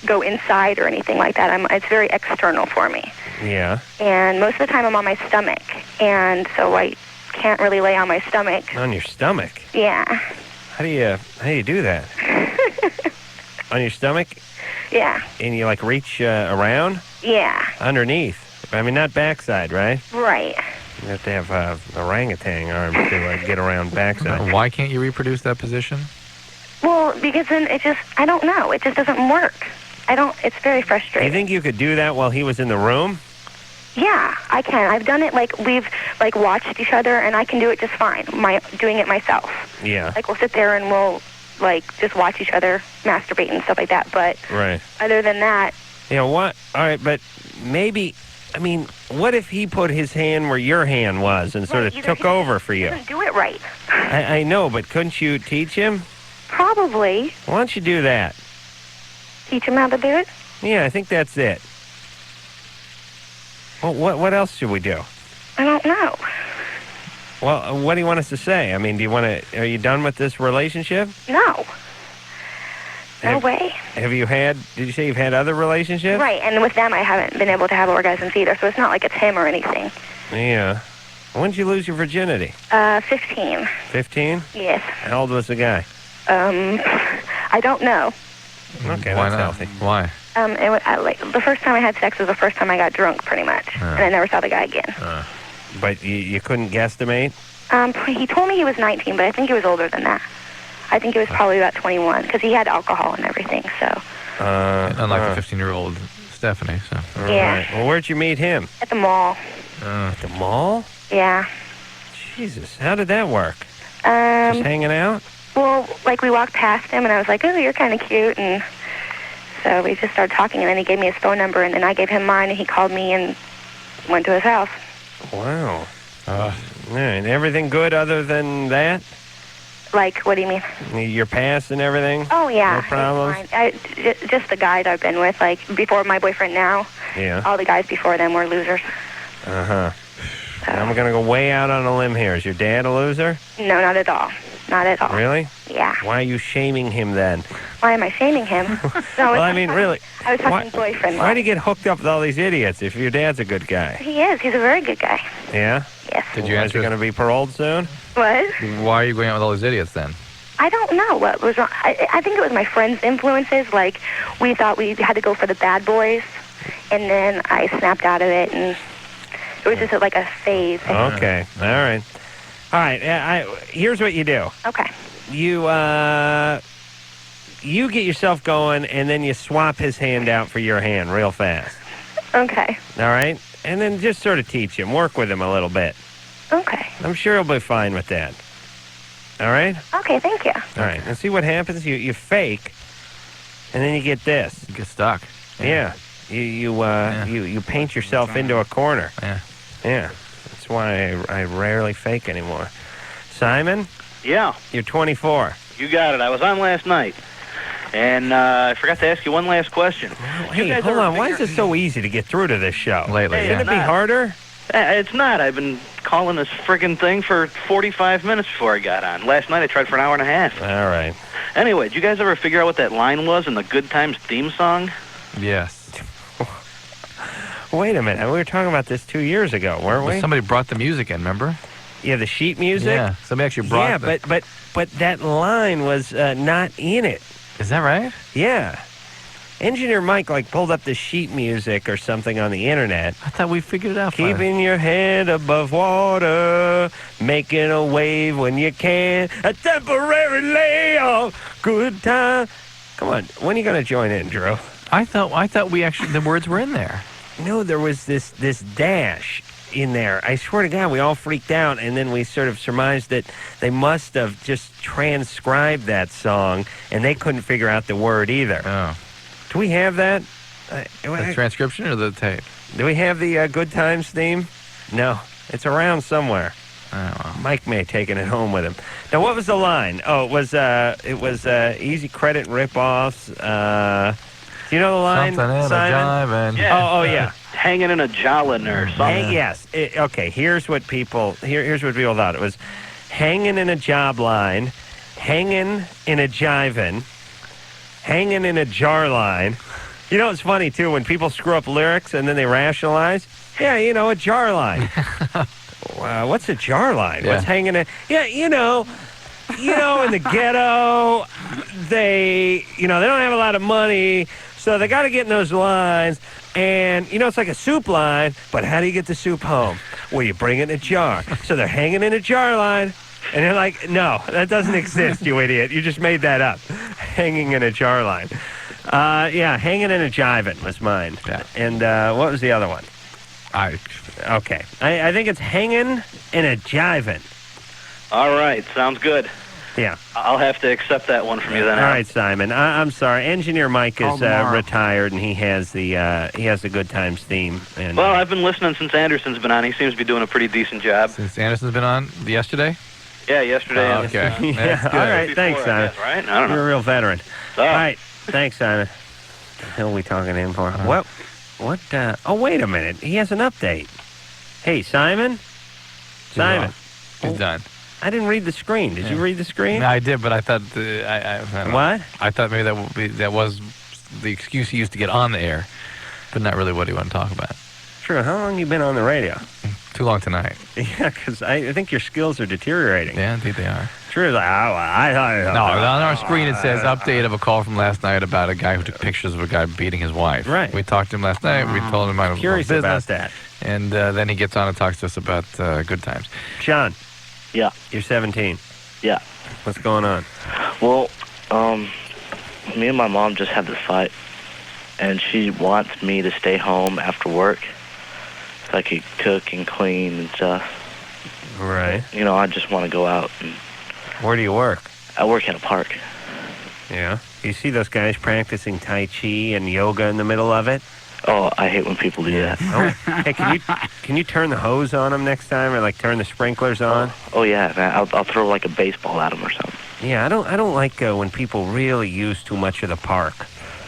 go inside or anything like that. It's very external for me. Yeah. And most of the time I'm on my stomach. And so I can't really lay on my stomach. On your stomach? Yeah. How do you do that? On your stomach? Yeah. And you like reach around? Yeah. Underneath. I mean, not backside, right? Right. You have to have orangutan arms to get around backside. Why can't you reproduce that position? Well, because then I don't know. It just doesn't work. It's very frustrating. You think you could do that while he was in the room? Yeah, I can. I've done it, we've, watched each other, and I can do it just fine, doing it myself. Yeah. We'll sit there and we'll, just watch each other masturbate and stuff like that, but right. Other than that... Yeah, what? All right, but maybe... what if he put his hand where your hand was and sort of took over for you? He doesn't do it right. I know, but couldn't you teach him? Probably. Why don't you do that? Teach him how to do it? Yeah, I think that's it. Well, what else should we do? I don't know. Well, what do you want us to say? Are you done with this relationship? No. No way. Did you say you've had other relationships? Right, and with them I haven't been able to have orgasms either, so it's not like it's him or anything. Yeah. When did you lose your virginity? 15. 15? Yes. How old was the guy? I don't know. Okay, Why that's not? healthy. Why? The first time I had sex was the first time I got drunk, pretty much, and I never saw the guy again. But you couldn't guesstimate? He told me he was 19, but I think he was older than that. I think he was probably about 21, because he had alcohol and everything, so... Unlike the 15-year-old Stephanie, so... Yeah. Right. Well, where'd you meet him? At the mall. At the mall? Yeah. Jesus, how did that work? Just hanging out? Well, we walked past him, and I was like, oh, you're kind of cute, and so we just started talking, and then he gave me his phone number, and then I gave him mine, and he called me and went to his house. Wow. And everything good other than that? What do you mean? Your past and everything? Oh, yeah. No problems? Just the guys I've been with, before my boyfriend now. Yeah. All the guys before them were losers. Uh-huh. I'm going to go way out on a limb here. Is your dad a loser? No, not at all. Not at all. Really? Yeah. Why are you shaming him then? Why am I shaming him? No, well, really. I was talking boyfriend. Why do you get hooked up with all these idiots if your dad's a good guy? He is. He's a very good guy. Yeah? Yes. Did you answer? Is he going to be paroled soon? What? Why are you going out with all these idiots then? I don't know what was wrong. I think it was my friends' influences. We thought we had to go for the bad boys, and then I snapped out of it, and it was just a phase. Okay. All right. All right. Here's what you do. Okay. You get yourself going, and then you swap his hand out for your hand real fast. Okay. All right? And then just sort of teach him. Work with him a little bit. Okay. I'm sure he'll be fine with that. All right? Okay, thank you. All right. And see what happens? You fake, and then you get this. You get stuck. Yeah. You paint yourself into a corner. Yeah. Yeah. That's why I rarely fake anymore. Simon? Yeah. You're 24. You got it. I was on last night. And I forgot to ask you one last question. Hey, hold on. Why is it so easy to get through to this show? Lately, Shouldn't it be harder? It's not. I've been calling this friggin' thing for 45 minutes before I got on. Last night I tried for an hour and a half. All right. Anyway, did you guys ever figure out what that line was in the Good Times theme song? Yes. Wait a minute. We were talking about this 2 years ago, weren't we? Somebody brought the music in, remember? Yeah, the sheet music? Yeah, somebody actually brought Yeah, but that line was not in it. Is that right? Yeah. Engineer Mike pulled up the sheet music or something on the internet. I thought we figured it out. Keeping your head above water, making a wave when you can, a temporary layoff, good time. Come on, when are you going to join in, Drew? I thought we actually the words were in there. No, there was this dash in there. I swear to God, we all freaked out, and then we sort of surmised that they must have just transcribed that song, and they couldn't figure out the word either. Oh. Do we have that? The transcription or the tape? Do we have the Good Times theme? No. It's around somewhere. Oh, wow. Mike may have taken it home with him. Now, what was the line? Oh, it was easy credit rip-offs. Do you know the line, Something in Simon? a jive and... Yeah. Oh, yeah. Hanging in a jolin or something. Yes. Okay, here's what people thought. It was hanging in a job line, hanging in a jivin', hanging in a jar line. You know, it's funny, too, when people screw up lyrics and then they rationalize. Yeah, a jar line. What's a jar line? Yeah. What's hanging in? Yeah, in the ghetto, they don't have a lot of money, so they got to get in those lines. And, it's like a soup line, but how do you get the soup home? Well, you bring it in a jar. So they're hanging in a jar line. And they're like, no, that doesn't exist, you idiot. You just made that up. Hanging in a jar line. Yeah, hanging in a jivin' was mine. Yeah. And what was the other one? Okay. I think it's hanging in a jivin'. All right, sounds good. Yeah. I'll have to accept that one from you then. All right, Simon. I'm sorry. Engineer Mike is tomorrow. retired, and he has the Good Times theme. And, Well, I've been listening since Anderson's been on. He seems to be doing a pretty decent job. Since Anderson's been on yesterday? Yeah, yesterday. Oh, okay. yeah. That's good. All right. Before, Thanks, I Simon. guess, right? I don't know. You're a real veteran. Oh. All right. Thanks, Simon. What the hell are we talking to him for? What? Oh, wait a minute. He has an update. Hey, Simon? Simon. He's done. I didn't read the screen. Did you read the screen? No, I did, but I thought... I don't know. What? I thought maybe that was the excuse he used to get on the air, but not really what he wanted to talk about. True. How long have you been on the radio? Too long tonight. Yeah, because I think your skills are deteriorating. Yeah, indeed they are. True. No, on our screen it says update of a call from last night about a guy who took pictures of a guy beating his wife. Right. We talked to him last night. We told him about Curious business. about that. And then he gets on and talks to us about Good Times. John. Yeah. You're 17. Yeah. What's going on? Well, me and my mom just had this fight, and she wants me to stay home after work so I could cook and clean and stuff. Right. I just want to go out. And Where do you work? I work at a park. Yeah. You see those guys practicing Tai Chi and yoga in the middle of it? Oh, I hate when people do that. Oh. Hey, can you turn the hose on them next time, or turn the sprinklers on? Oh yeah, man. I'll throw like a baseball at them or something. Yeah, I don't like when people really use too much of the park.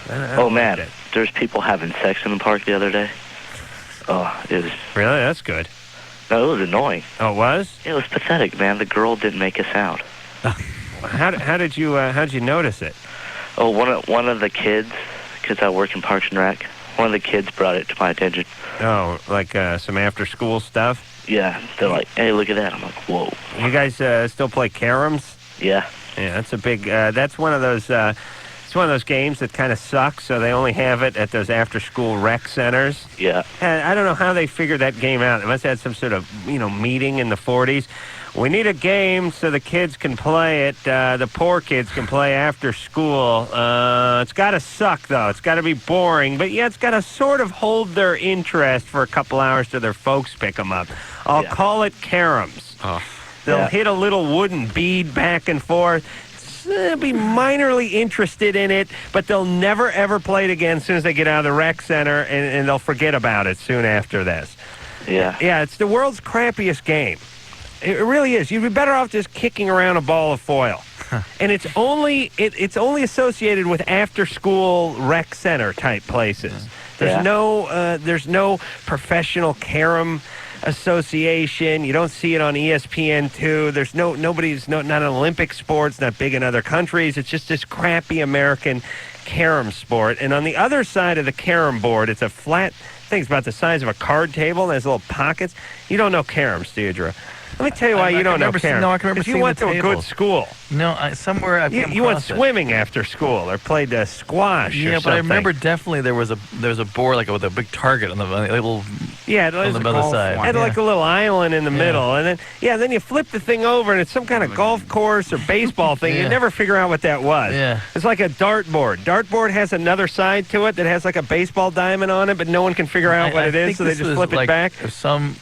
I Oh don't man, like it. there's people having sex in the park the other day. Oh, it was. Really? That's good. No, it was annoying. Oh, it was? It was pathetic, man. The girl didn't make a sound. How did you notice it? Oh, one of the kids, because I work in Parks and Rec. One of the kids brought it to my attention. Oh, like some after-school stuff? Yeah, they're like, hey, look at that. I'm like, whoa. You guys still play caroms? Yeah. Yeah, that's a big. That's one of those. It's one of those games that kind of sucks. So they only have it at those after-school rec centers. Yeah. And I don't know how they figured that game out. They must have had some sort of meeting in the 40s. We need a game so the kids can play it. The poor kids can play after school. It's got to suck, though. It's got to be boring. But, yeah, it's got to sort of hold their interest for a couple hours till their folks pick them up. I'll call it caroms. Oh. They'll hit a little wooden bead back and forth. They'll be minorly interested in it, but they'll never, ever play it again as soon as they get out of the rec center, and they'll forget about it soon after this. Yeah. Yeah, it's the world's crappiest game. It really is. You'd be better off just kicking around a ball of foil. And it's only associated with after-school rec center type places. There's no professional carom Association. You don't see it on ESPN2. There's not an Olympic sport. It's not big in other countries. It's just this crappy American carom sport. And on the other side of the carom board, it's a flat thing. It's about the size of a card table. And has little pockets. You don't know caroms, do you, Drew? Let me tell you why you don't know carom. No, I can remember Because you seeing went the to a good tables. school. No, somewhere I've come You went across it. swimming after school or played squash or Yeah, something. but I remember definitely there was a board like with a big target on the little Yeah, it on was the other side. had like a little island in the middle, and then you flip the thing over, and it's some kind of golf course or baseball thing. You Yeah. never figure out what that was. Yeah. It's like a dartboard. Dartboard has another side to it that has like a baseball diamond on it, but no one can figure out what it is, think so they this just was flip it like back. Some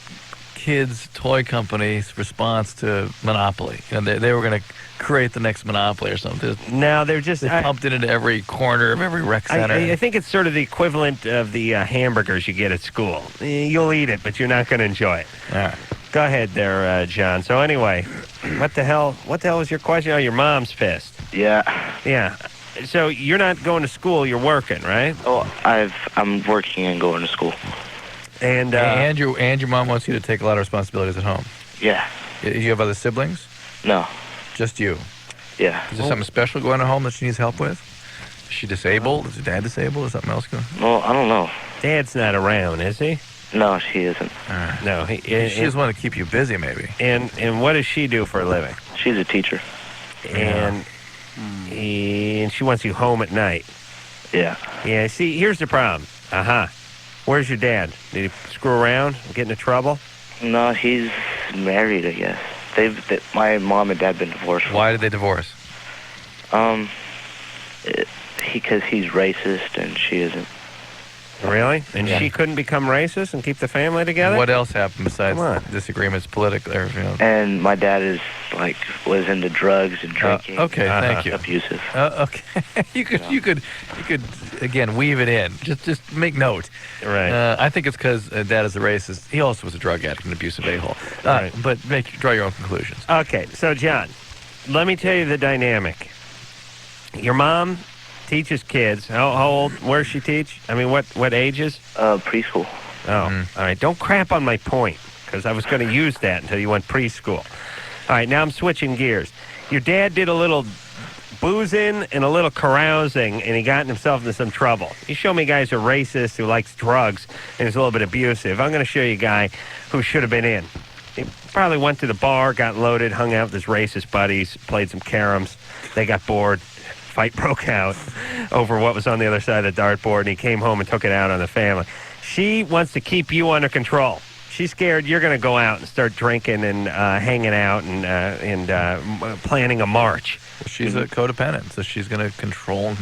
kids' toy company's response to Monopoly. They were going to create the next Monopoly or something. No, they're just they pumped it into every corner of every rec center. I think it's sort of the equivalent of the hamburgers you get at school. You'll eat it, but you're not going to enjoy it. All right. Go ahead there, John. So anyway, what the hell was your question? Oh, your mom's pissed. Yeah. Yeah. So you're not going to school, you're working, right? Oh, I'm working and going to school. And your mom wants you to take a lot of responsibilities at home. Yeah. You have other siblings? No. Just you? Yeah. Is there something special going on at home that she needs help with? Is she disabled? Is your dad disabled? Is something else going on? Well, I don't know. Dad's not around, is he? No, she isn't. No, she just want to keep you busy, maybe. And what does she do for a living? She's a teacher. And she wants you home at night. Yeah. Yeah. See, here's the problem. Where's your dad? Did he screw around? Get into trouble? No, he's married, I guess. My mom and dad been divorced. Why did they divorce? Because he's racist and she isn't. Really? And Yeah. she couldn't become racist and keep the family together? What else happened besides Come on. disagreements politically? And my dad was into drugs and drinking. Okay, thank you. Abusive. Okay, you could again weave it in. Just make note. Right. I think it's because Dad is a racist. He also was a drug addict and abusive a-hole. Right. But draw your own conclusions. Okay, so John, let me tell you the dynamic. Your mom teaches kids. How old? Where does she teach? I mean, what ages? Preschool. Oh, all right. Don't crap on my point, because I was going to use that until you went preschool. All right, now I'm switching gears. Your dad did a little boozing and a little carousing, and he got himself into some trouble. You show me guys who are racist, who likes drugs, and is a little bit abusive. I'm going to show you a guy who should have been in. He probably went to the bar, got loaded, hung out with his racist buddies, played some caroms. They got bored. Fight broke out over what was on the other side of the dartboard, and he came home and took it out on the family. She wants to keep you under control. She's scared you're going to go out and start drinking and hanging out and planning a march. She's a codependent, so she's going to control.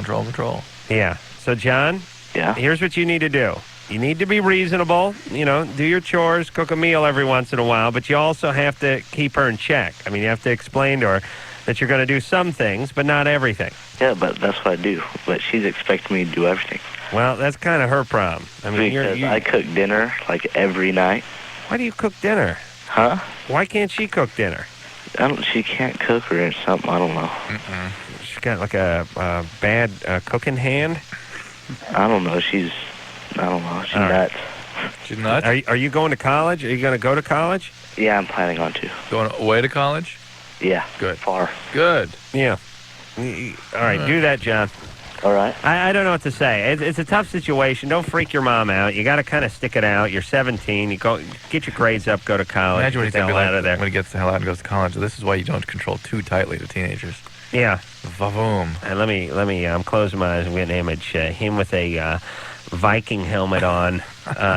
Yeah. So, John, here's what you need to do. You need to be reasonable, do your chores, cook a meal every once in a while, but you also have to keep her in check. I mean, you have to explain to her that you're going to do some things, but not everything. Yeah, but that's what I do. But she's expecting me to do everything. Well, that's kind of her problem. I mean, because I cook dinner every night. Why do you cook dinner? Huh? Why can't she cook dinner? She can't cook or something. I don't know. She's got like a bad cooking hand. I don't know. She's nuts. She's nuts? Are you going to college? Are you going to go to college? Yeah, I'm planning on to. Going away to college? Yeah. Good. Far. Good. Yeah. All right, do that, John. All right. I don't know what to say. It's a tough situation. Don't freak your mom out. You got to kind of stick it out. You're 17. You go get your grades up, go to college. Imagine what he's get the going to hell be out like of there. when he gets the hell out and goes to college. This is why you don't control too tightly to teenagers. Yeah. Vavoom. And let me. I'm closing my eyes and get an image. Him with a Viking helmet on,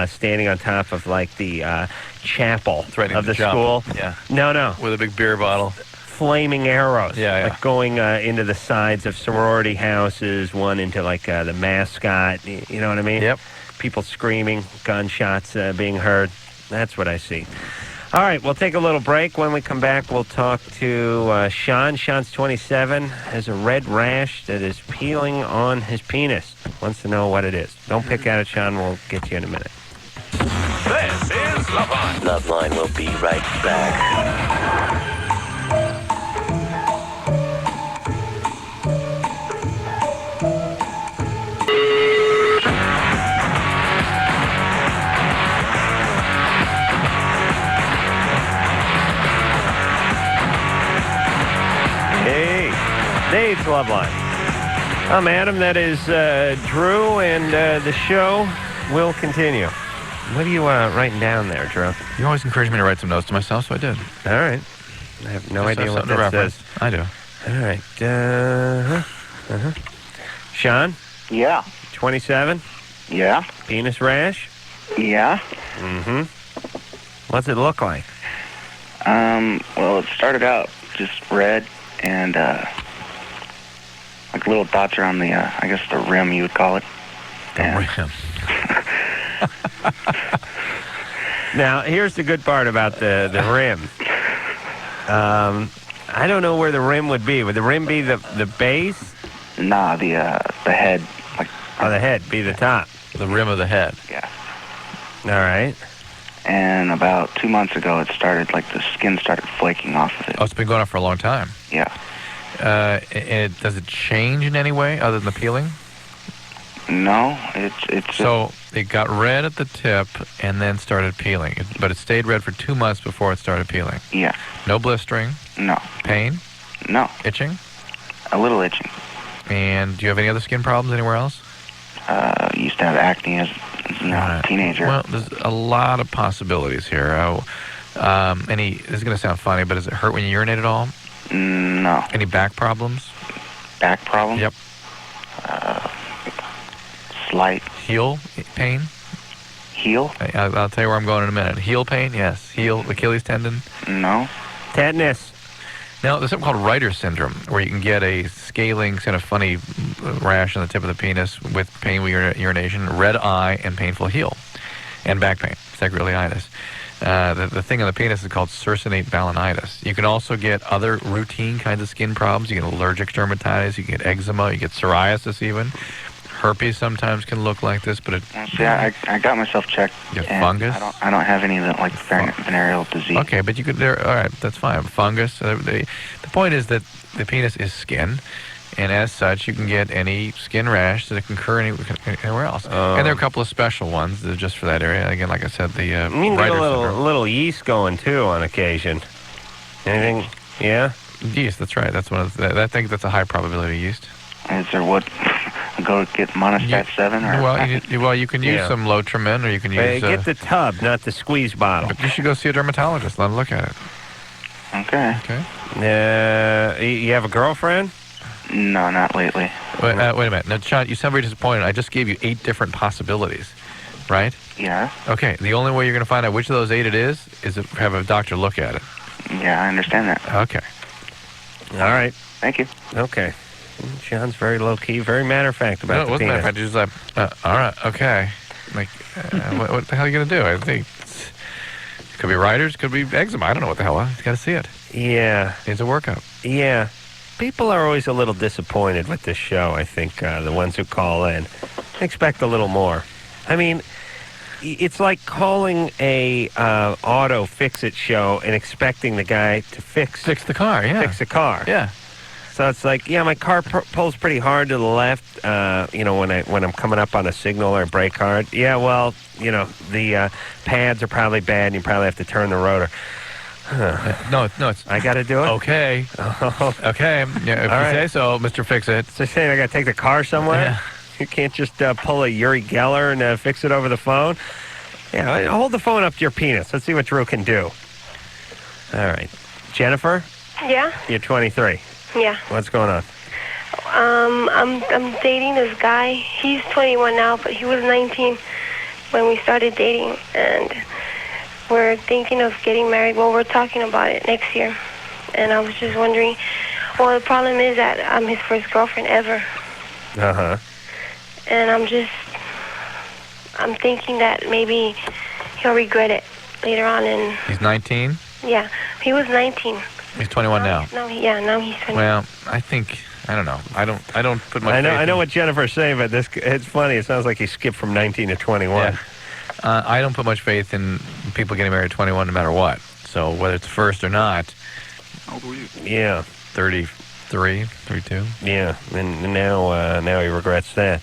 standing on top of like the chapel of the school. Yeah. No. With a big beer bottle. Flaming arrows. Yeah. Like going into the sides of sorority houses, one into like the mascot. You know what I mean? Yep. People screaming, gunshots being heard. That's what I see. All right, we'll take a little break. When we come back, we'll talk to Sean. Sean's 27, has a red rash that is peeling on his penis. Wants to know what it is. Don't pick at it, Sean. We'll get you in a minute. This is Loveline. Loveline will be right back. It's Loveline. I'm Adam. That is Drew, and the show will continue. What are you writing down there, Drew? You always encourage me to write some notes to myself, so I did. All right. I have no idea what that says. I do. All right. Sean? Yeah. 27? Yeah. Penis rash? Yeah. Mm-hmm. What's it look like? Well, it started out just red and, like little dots around the, I guess the rim you would call it. The rim. Now, here's the good part about the rim. I don't know where the rim would be. Would the rim be the base? Nah, the head. Like. Oh, the head be the top. The rim of the head. Yeah. All right. And about 2 months ago, it started, like, the skin started flaking off of it. Oh, it's been going on for a long time. Yeah. Does it change in any way other than the peeling? No, it's So it got red at the tip and then started peeling. But it stayed red for 2 months before it started peeling. Yeah. No blistering? No. Pain? No. Itching? A little itching. And do you have any other skin problems anywhere else? Used to have acne as a teenager. Well, there's a lot of possibilities here. This is going to sound funny, but does it hurt when you urinate at all? No. Any back problems? Back problems? Yep. Slight. Heel pain? Heel? I'll tell you where I'm going in a minute. Heel pain? Yes. Heel, Achilles tendon? No. Tetanus? Now, there's something called Reiter syndrome, where you can get a scaling, kind of funny rash on the tip of the penis with pain with urination, red eye, and painful heel, and back pain, sacroiliitis. The thing on the penis is called circinate balanitis. You can also get other routine kinds of skin problems. You get allergic dermatitis, you get eczema, you get psoriasis even. Herpes sometimes can look like this, but it... See, I got myself checked. You have fungus? I don't have any of the, like, venereal disease. Okay, but you could... All right, that's fine. Fungus. The point is that the penis is skin, and as such, you can get any skin rash that can occur anywhere else. And there are a couple of special ones that are just for that area. Again, like I said, the you can get a little yeast going, too, on occasion. Anything? Yeah? Yeast, that's right. That's one of the... I think that's a high probability yeast. Is there what... Go get Monostat 7? Or well, you can use some Lotrimin, or you can use... get the tub, not the squeeze bottle. But you should go see a dermatologist. Let him look at it. Okay. Okay. You have a girlfriend? No, not lately. Wait a minute. Now, Sean, you sound very disappointed. I just gave you 8 different possibilities, right? Yeah. Okay. The only way you're going to find out which of those 8 it is to have a doctor look at it. Yeah, I understand that. Okay. All right. Thank you. Okay. Sean's very low-key, very matter-of-fact about the penis. No, it wasn't matter-of-fact. Just like, all right, okay. Like, what the hell are you going to do? I think it could be writers, could be eczema. I don't know what the hell. You got to see it. Yeah. Needs a workup. Yeah. People are always a little disappointed with this show, I think, the ones who call in. Expect a little more. I mean, it's like calling a auto fix-it show and expecting the guy to fix the car, yeah. Fix the car. Yeah. So it's like, yeah, my car pulls pretty hard to the left, when I'm coming up on a signal or brake hard. Yeah, well, the pads are probably bad, and you probably have to turn the rotor. No, it's... I got to do it? Okay. Okay. Yeah, if you say so, Mr. Fix-It. So you're saying I got to take the car somewhere? Yeah. You can't just pull a Uri Geller and fix it over the phone? Yeah, hold the phone up to your penis. Let's see what Drew can do. All right. Jennifer? Yeah? You're 23. Yeah. What's going on? I'm dating this guy. He's 21 now, but he was 19 when we started dating, and we're thinking of getting married. Well, we're talking about it next year, and I was just wondering. Well, the problem is that I'm his first girlfriend ever. Uh-huh. And I'm thinking that maybe he'll regret it later on. And he's 19? Yeah, he was 19. He's 21 now. Now he's 20. Well, I don't know. I don't put much faith I know what Jennifer's saying, but it's funny. It sounds like he skipped from 19 to 21. Yeah. I don't put much faith in people getting married at 21 no matter what. So whether it's first or not. How old were you? Yeah. 33, 32. Yeah, and now he regrets that.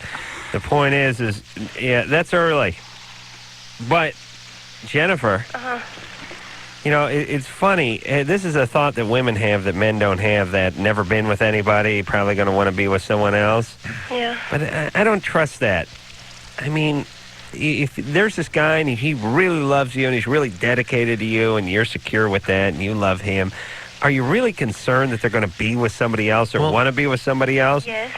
The point is yeah, that's early. But Jennifer, You know, it's funny. This is a thought that women have that men don't have, that never been with anybody, probably going to want to be with someone else. Yeah. But I don't trust that. I mean, if there's this guy and he really loves you and he's really dedicated to you and you're secure with that and you love him, are you really concerned that they're going to be with somebody else or want to be with somebody else? Yes.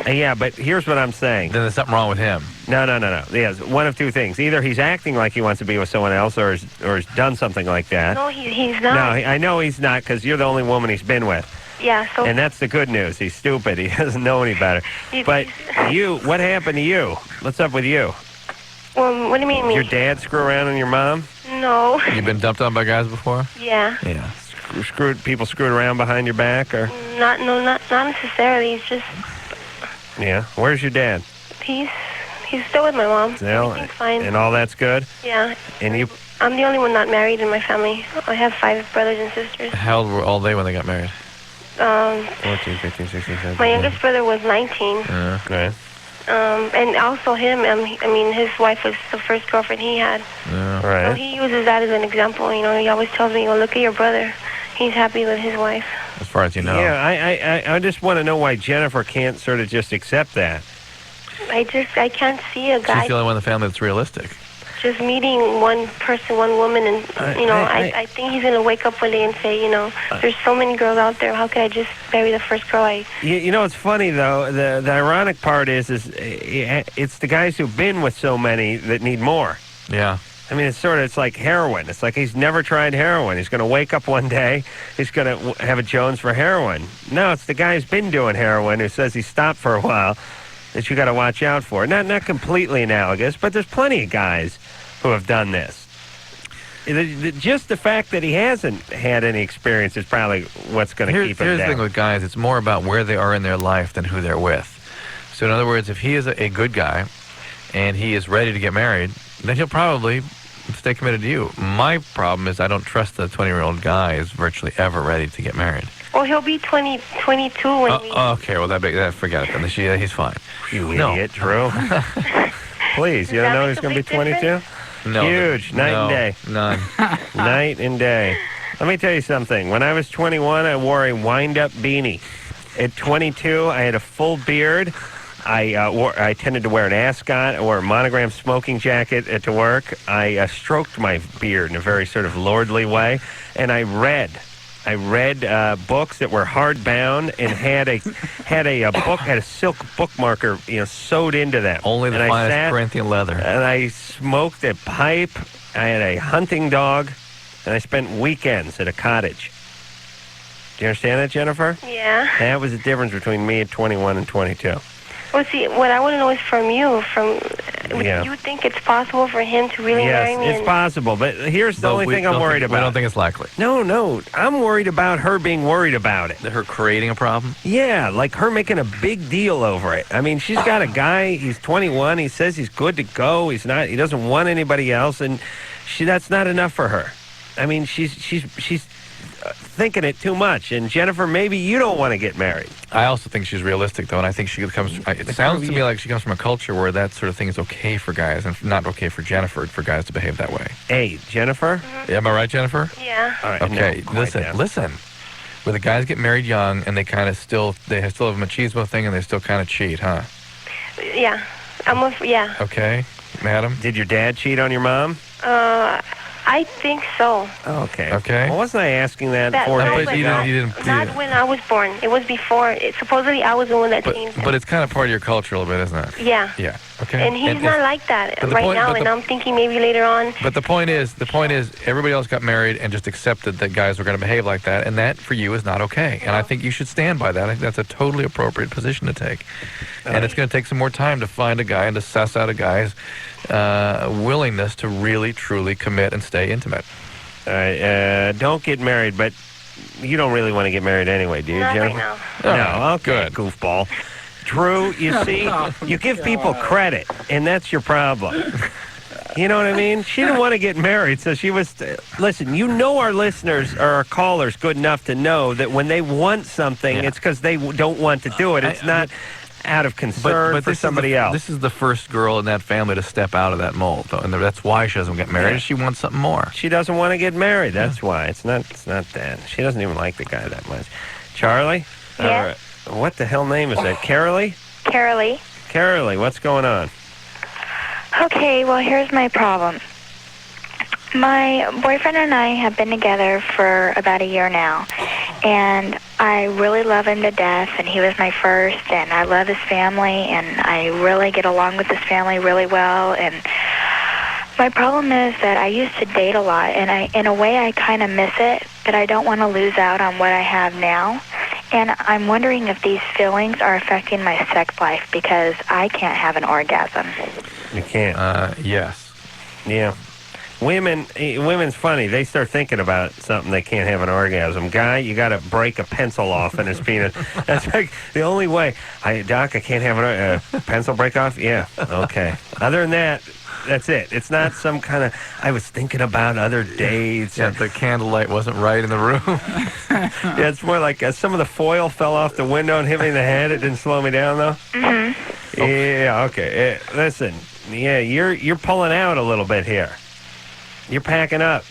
Yeah, but here's what I'm saying. Then there's something wrong with him. No. Yes, one of two things. Either he's acting like he wants to be with someone else or he's done something like that. No, he's not. No, I know he's not because you're the only woman he's been with. Yeah, so... And that's the good news. He's stupid. He doesn't know any better. But what happened to you? What's up with you? Well, what do you mean me? Your dad screw around on your mom? No. You've been dumped on by guys before? Yeah. Yeah. People screwed around behind your back, or? Not necessarily. It's just... Yeah. Where's your dad? He's still with my mom. Still? Everything's fine. And all that's good? Yeah. And you? I'm the only one not married in my family. I have 5 brothers and sisters. How old were all they when they got married? 14, 15, 16, 17. My youngest brother was 19. Okay. And also him, I mean, his wife was the first girlfriend he had. Yeah. Right. So he uses that as an example. You know, he always tells me, "Oh, look at your brother. He's happy with his wife." As far as you know. Yeah, I just want to know why Jennifer can't sort of just accept that. I can't see a guy She's the only one in the family that's realistic. just meeting one person, one woman, and, I think he's going to wake up one day and say, there's so many girls out there. How could I just marry the first girl I... You know, it's funny, though. The ironic part is it's the guys who've been with so many that need more. Yeah. I mean, it's like heroin. It's like he's never tried heroin. He's going to wake up one day, he's going to have a Jones for heroin. No, it's the guy who's been doing heroin who says he stopped for a while that you got to watch out for. Not completely analogous, but there's plenty of guys who have done this. Just the fact that he hasn't had any experience is probably what's going to keep him down. Here's the thing with guys. It's more about where they are in their life than who they're with. So in other words, if he is a good guy and he is ready to get married, then he'll probably stay committed to you. My problem is I don't trust the 20-year-old guy is virtually ever ready to get married. Well, he'll be 22 when we... Okay, well, forget it then. He's fine. You idiot, Drew. Please, you don't know he's going to be 22? No. Huge. Night and day. None. Night and day. Let me tell you something. When I was 21, I wore a wind-up beanie. At 22, I had a full beard. I tended to wear an ascot. I wore a monogram smoking jacket to work. I stroked my beard in a very sort of lordly way, and I read books that were hardbound and had a silk bookmarker, sewed into them. Only the finest Corinthian leather. And I smoked a pipe. I had a hunting dog, and I spent weekends at a cottage. Do you understand that, Jennifer? Yeah. That was the difference between me at 21 and 22. Well, see, what I want to know is from you. Do you think it's possible for him to really marry me? Yes, it's possible. But here's the only thing I'm worried about. We don't think it's likely. No. I'm worried about her being worried about it. Her creating a problem? Yeah, like her making a big deal over it. I mean, she's got a guy. He's 21. He says he's good to go. He doesn't want anybody else, and that's not enough for her. I mean, she's thinking it too much. And Jennifer, maybe you don't want to get married. I also think she's realistic, though, and I think she comes. It sounds to me like she comes from a culture where that sort of thing is okay for guys, and not okay for Jennifer for guys to behave that way. Hey, Jennifer. Yeah, am I right, Jennifer? Yeah. All right. Okay. Listen. Where the guys get married young, and they kind of still have a machismo thing, and they still kind of cheat, huh? Yeah. Yeah. Okay, madam. Did your dad cheat on your mom? I think so. Oh, okay. Okay. Well, wasn't I asking that before? Not when I was born. It was before. Supposedly, I was the one that changed it. But it's kind of part of your culture a little bit, isn't it? Yeah. Yeah. Okay. And he's not like that right now, and I'm thinking maybe later on. But the point is, everybody else got married and just accepted that guys were going to behave like that, and that for you is not okay. And I think you should stand by that. I think that's a totally appropriate position to take. And it's going to take some more time to find a guy and to suss out a guy's willingness to really, truly commit and stay intimate. All right. Don't get married, but you don't really want to get married anyway, do you, Not Jennifer? right now. No. Okay, good. Goofball. Drew, you see, you give people credit, and that's your problem. You know what I mean? She didn't want to get married, so she was... Listen, our listeners or our callers good enough to know that when they want something, it's because they don't want to do it. It's not... out of concern for somebody else. This is the first girl in that family to step out of that mold, though, and that's why she doesn't get married. Yeah. She wants something more. She doesn't want to get married. That's why. It's not that. She doesn't even like the guy that much. Charlie? Yeah? What the hell name is that? Carolee? Carolee. Carolee, what's going on? Okay, well, here's my problem. My boyfriend and I have been together for about a year now, and I really love him to death, and he was my first, and I love his family, and I really get along with his family really well, and my problem is that I used to date a lot, and in a way, I kind of miss it, but I don't want to lose out on what I have now, and I'm wondering if these feelings are affecting my sex life, because I can't have an orgasm. You can't. Yes. Yeah. Women's funny. They start thinking about something, they can't have an orgasm. Guy, you got to break a pencil off in his penis. That's like the only way. Doc, I can't have a pencil break off? Yeah, okay. Other than that, that's it. It's not some kind of, I was thinking about other dates. Yeah, the candlelight wasn't right in the room. Yeah, it's more like some of the foil fell off the window and hit me in the head. It didn't slow me down, though? Mm-hmm. Yeah, okay. Listen, yeah, you're pulling out a little bit here. You're packing up.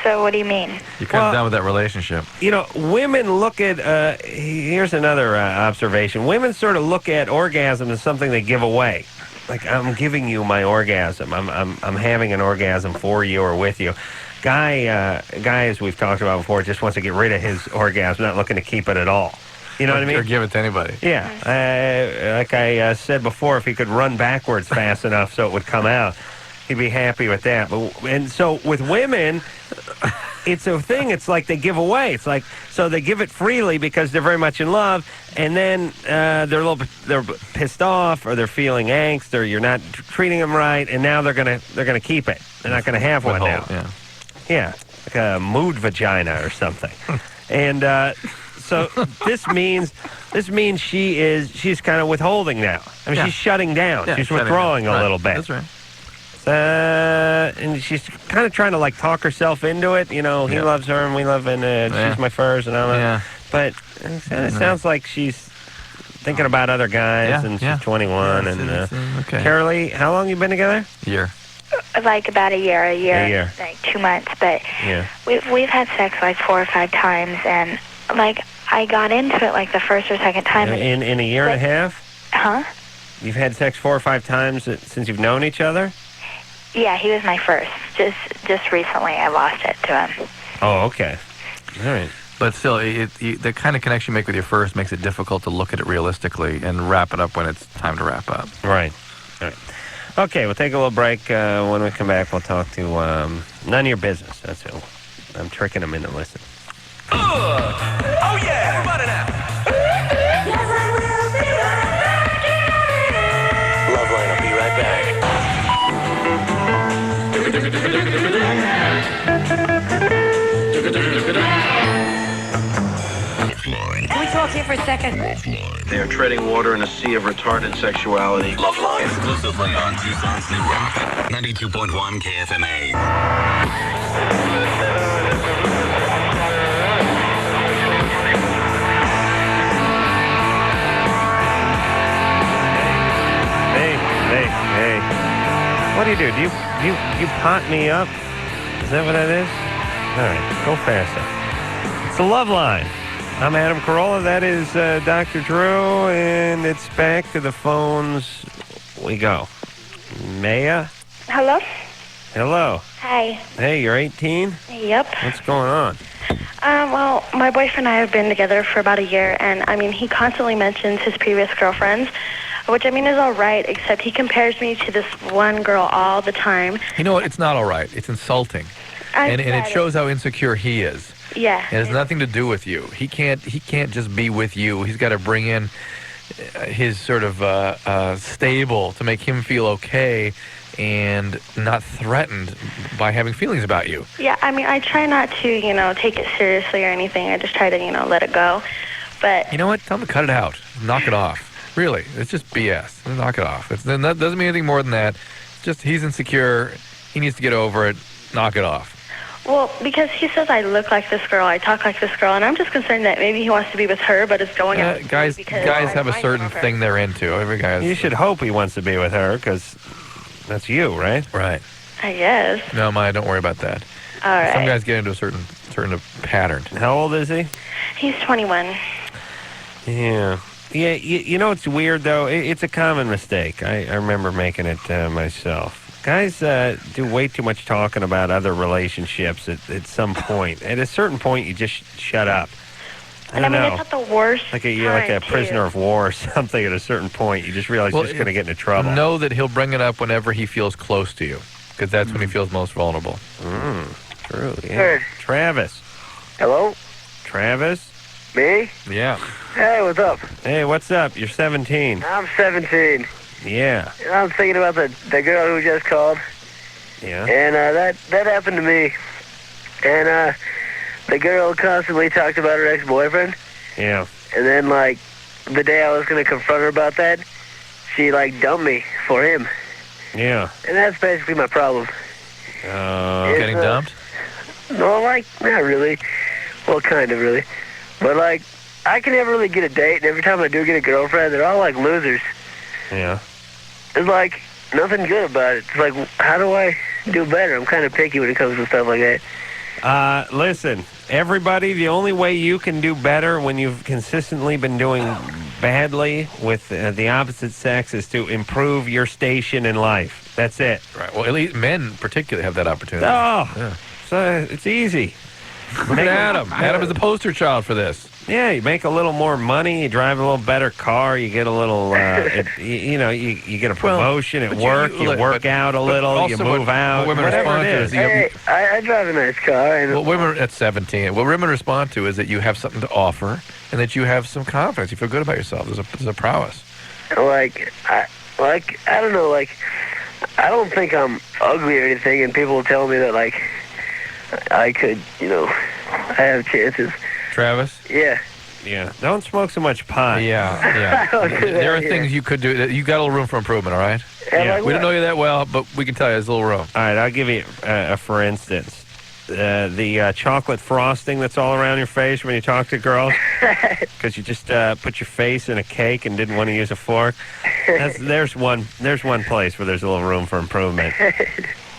So what do you mean? You're kind of done with that relationship. You know, women look at, here's another observation. Women sort of look at orgasm as something they give away. Like, I'm giving you my orgasm. I'm having an orgasm for you or with you. Guy, as we've talked about before, just wants to get rid of his orgasm, not looking to keep it at all. You know what I mean? Or give it to anybody. Yeah. Like I said before, if he could run backwards fast enough so it would come out, he'd be happy with that. And so with women, it's a thing. It's like they give away. It's like, so they give it freely because they're very much in love, and then they're pissed off, or they're feeling angst, or you're not treating them right, and now they're gonna keep it. They're not gonna have one now. Yeah, like a mood vagina or something. And so this means she's kind of withholding now. I mean, she's shutting down. Yeah, she's withdrawing a little bit. That's right. And she's kind of trying to like talk herself into it. You know, he loves her and we love, and she's my first, and all that. Yeah. But it sounds like she's thinking about other guys, and she's 21. Okay. Carolee, how long you been together? A year. Like about a year, like 2 months. But we've had sex like 4 or 5 times, and like I got into it like the first or second time. In a year and a half? Huh? You've had sex 4 or 5 times since you've known each other? Yeah, he was my first. Just recently I lost it to him. Oh, okay. All right. But still, the kind of connection you make with your first makes it difficult to look at it realistically and wrap it up when it's time to wrap up. Right. All right. Okay, we'll take a little break. When we come back, we'll talk to none of your business. That's it. I'm tricking them into listening. Oh, yeah, everybody now. Loveline, I'll be right back. Can we talk here for a second? They are treading water in a sea of retarded sexuality. Loveline. Exclusively on Tucson's New Rock. 92.1 KFMA. Hey. What do? Do you pot me up? Is that what that is? All right, go faster. It's the Loveline. I'm Adam Carolla. That is Dr. Drew, and it's back to the phones we go. Maya? Hello? Hello. Hi. Hey, you're 18? Yep. What's going on? Well, my boyfriend and I have been together for about a year, and, I mean, he constantly mentions his previous girlfriends, which, I mean, is all right, except he compares me to this one girl all the time. You know what? It's not all right. It's insulting. And it shows how insecure he is. Yeah. It has nothing to do with you. He can't just be with you. He's got to bring in his sort of stable to make him feel okay and not threatened by having feelings about you. Yeah, I mean, I try not to, take it seriously or anything. I just try to, let it go. But you know what? Tell him to cut it out. Knock it off. Really. It's just BS. Knock it off. That doesn't mean anything more than that. It's just he's insecure. He needs to get over it. Knock it off. Well, because he says I look like this girl, I talk like this girl, and I'm just concerned that maybe he wants to be with her, but is going out. Guys have a certain thing they're into. Every guy has. You should hope he wants to be with her, because that's you, right? Right. I guess. No, Maya, don't worry about that. All right. Some guys get into a certain pattern. How old is he? He's 21. Yeah. Yeah, you know what's weird, though? It's a common mistake. I remember making it myself. Guys do way too much talking about other relationships at some point. At a certain point, you just shut up. I don't know. It's not the worst. You're like a prisoner of war or something at a certain point. You just realize you're just going to get into trouble. Know that he'll bring it up whenever he feels close to you, because that's when he feels most vulnerable. True, yeah. Hey. Travis. Hello? Travis? Me? Yeah. Hey, what's up? Hey, what's up? You're 17. I'm 17. Yeah. And I'm thinking about the girl who just called. Yeah. And that happened to me. And the girl constantly talked about her ex-boyfriend. Yeah. And then, like, the day I was going to confront her about that, she, like, dumped me for him. Yeah. And that's basically my problem. Getting dumped? No, like, not really. Well, kind of, really. But, like, I can never really get a date, and every time I do get a girlfriend, they're all, like, losers. Yeah. There's, like, nothing good about it. It's like, how do I do better? I'm kind of picky when it comes to stuff like that. Listen, everybody, the only way you can do better when you've consistently been doing badly with the opposite sex is to improve your station in life. That's it. Right. Well, at least men particularly have that opportunity. Oh, yeah. So it's easy. Look at Adam. Adam is the poster child for this. Yeah, you make a little more money, you drive a little better car, you get a little, you get a promotion at work, you work out a little, you move out, what women whatever respond it to is. Hey, I drive a nice car. And what women at 17, what women respond to is that you have something to offer and that you have some confidence. You feel good about yourself. There's a prowess. Like, I don't know, like, I don't think I'm ugly or anything, and people tell me that, like, I could, I have chances. Travis? Yeah. Yeah. Don't smoke so much pot. Yeah. There are things you could do. You got a little room for improvement, all right? Yeah. Like we don't know you that well, but we can tell you there's a little room. All right, I'll give you a for instance. The chocolate frosting that's all around your face when you talk to girls, because you just put your face in a cake and didn't want to use a fork. There's one place where there's a little room for improvement.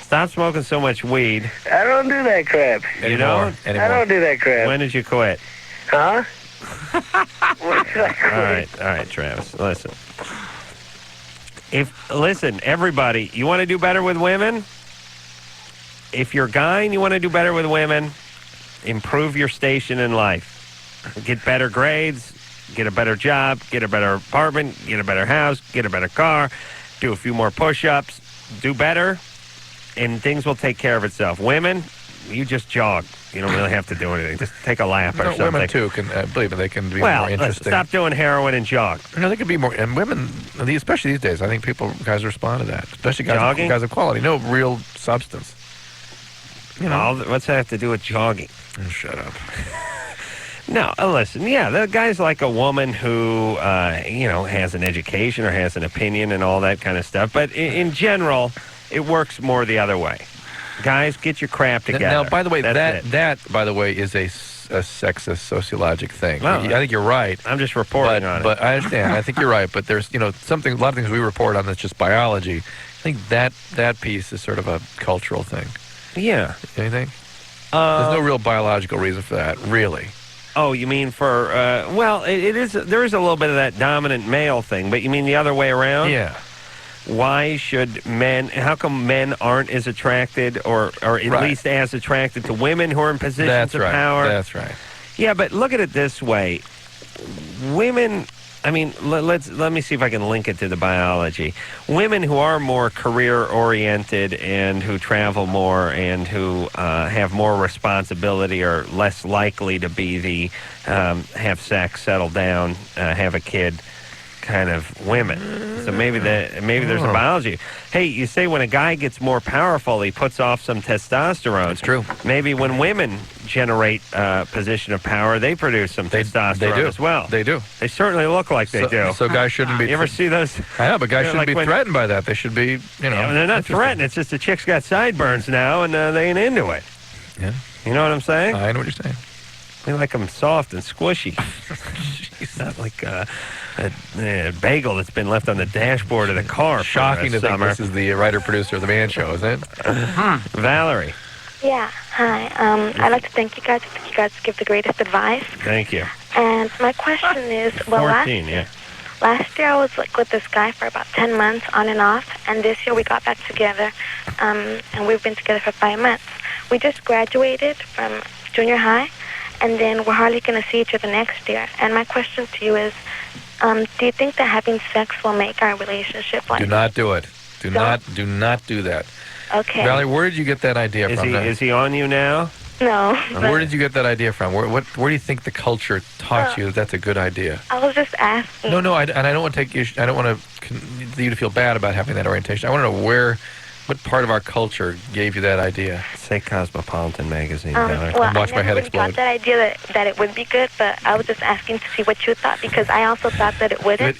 Stop smoking so much weed. I don't do that crap. You don't? I don't do that crap. When did you quit? Huh? When did I quit? All right, Travis. Listen, everybody, you want to do better with women? If you're a guy and you want to do better with women, improve your station in life. Get better grades, get a better job, get a better apartment, get a better house, get a better car, do a few more push-ups, do better, and things will take care of itself. Women, you just jog. You don't really have to do anything. Just take a lap or something. Women, too, can believe me, they can be more interesting. Stop doing heroin and jog. No, they could be more. And women, especially these days, I think guys respond to that. Especially guys of quality. No real substance. What's that have to do with jogging? Oh, shut up. No, listen, the guy's like a woman who, has an education or has an opinion and all that kind of stuff. But in general, it works more the other way. Guys, get your crap together. Now, by the way, that by the way, is a sexist sociologic thing. Well, I think you're right. I'm just reporting on it. But I understand. I think you're right. But there's, a lot of things we report on that's just biology. I think that piece is sort of a cultural thing. Yeah. Anything? There's no real biological reason for that, really. Oh, you mean for, it is, there is a little bit of that dominant male thing, but you mean the other way around? Yeah. Why should how come men aren't as attracted or at least as attracted to women who are in positions of power? That's right. Yeah, but look at it this way. Women, let me see if I can link it to the biology. Women who are more career-oriented and who travel more and who have more responsibility are less likely to be have sex, settle down, have a kid kind of women. So maybe there's a biology. Hey, you say when a guy gets more powerful, he puts off some testosterone. That's true. Maybe when women generate position of power, they produce some testosterone as well. They do. They certainly look like they do. So guys shouldn't be. You ever see those? I know, but guys shouldn't be threatened by that. They should be, they're not threatened. It's just the chick's got sideburns now, and they ain't into it. Yeah. You know what I'm saying? I know what you're saying. We like them soft and squishy. It's not like a bagel that's been left on the dashboard of the car. Shocking to think summer. this is the writer-producer of the Man Show, isn't it? Valerie. Yeah, hi. I'd like to thank you guys. I think you guys give the greatest advice. Thank you. And my question is, well, 14, yeah. last year I was like with this guy for about 10 months on and off, and this year we got back together, and we've been together for 5 months. We just graduated from junior high, and then we're hardly going to see each other next year. And my question to you is, do you think that having sex will make our relationship like... Do not do it. Do not do that. Okay. Valerie, where did you get that idea from? Is he on you now? No. Where did you get that idea from? Where do you think the culture taught you that that's a good idea? I was just asking. No, and I don't want to take issue. I don't want you to feel bad about having that orientation. I want to know what part of our culture gave you that idea? Say Cosmopolitan magazine, Valerie. Well, watch my head I got that idea that it would be good, but I was just asking to see what you thought, because I also thought that it wouldn't.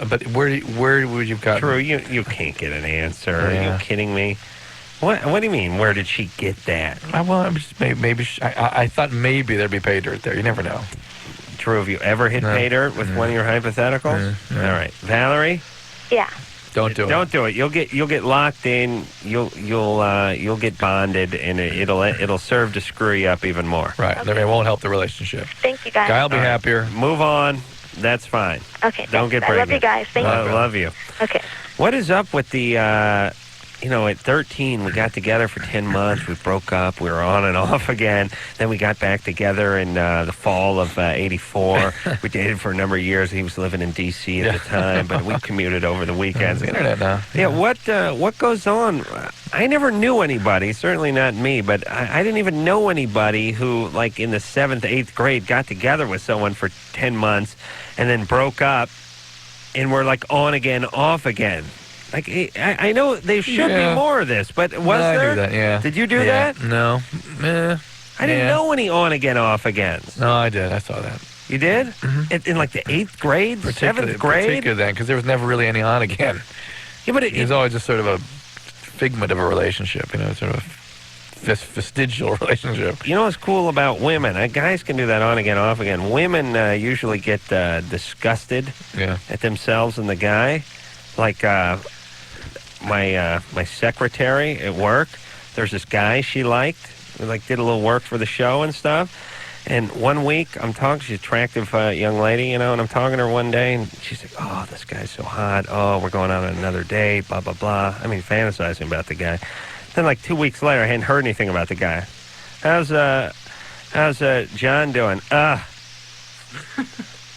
But where would you got? Drew, you can't get an answer. Yeah. Are you kidding me? What do you mean? Where did she get that? I'm just maybe I thought maybe there'd be pay dirt there. You never know. Drew, have you ever hit pay dirt with one of your hypotheticals? All right, Valerie. Yeah. Don't do it. Don't do it. You'll get locked in. You'll get bonded, and it'll serve to screw you up even more. Right. Okay. It won't help the relationship. Thank you, guys. Guy will be happier. Move on. That's fine. Okay. Don't get I pregnant. love you guys. Thank you. I love you. Okay. What is up with the? At 13, we got together for 10 months. We broke up. We were on and off again. Then we got back together in the fall of '84. We dated for a number of years. He was living in D.C. at the time, but we commuted over the weekends. Internet now. Yeah, what goes on? I never knew anybody, certainly not me, but I didn't even know anybody who, like, in the 7th, 8th grade, got together with someone for 10 months and then broke up and were, like, on again, off again. Like, I know there should be more of this, but was there? I do that, yeah. Did you do that? No. I didn't know any on again, off agains. No, I did. I saw that. You did? Mm-hmm. In like the 8th grade, 7th grade? Particularly then, because there was never really any on again. Yeah, but it was always just sort of a figment of a relationship, sort of a vestigial relationship. You know what's cool about women? Guys can do that on again, off again. Women usually get disgusted at themselves and the guy. Like, my secretary at work, there's this guy she liked who did a little work for the show and stuff. And one week I'm talking, she's an attractive young lady, and I'm talking to her one day, and she's like, "Oh, this guy's so hot. Oh, we're going on another date, blah blah blah." I mean, fantasizing about the guy. Then 2 weeks later, I hadn't heard anything about the guy. How's John doing? What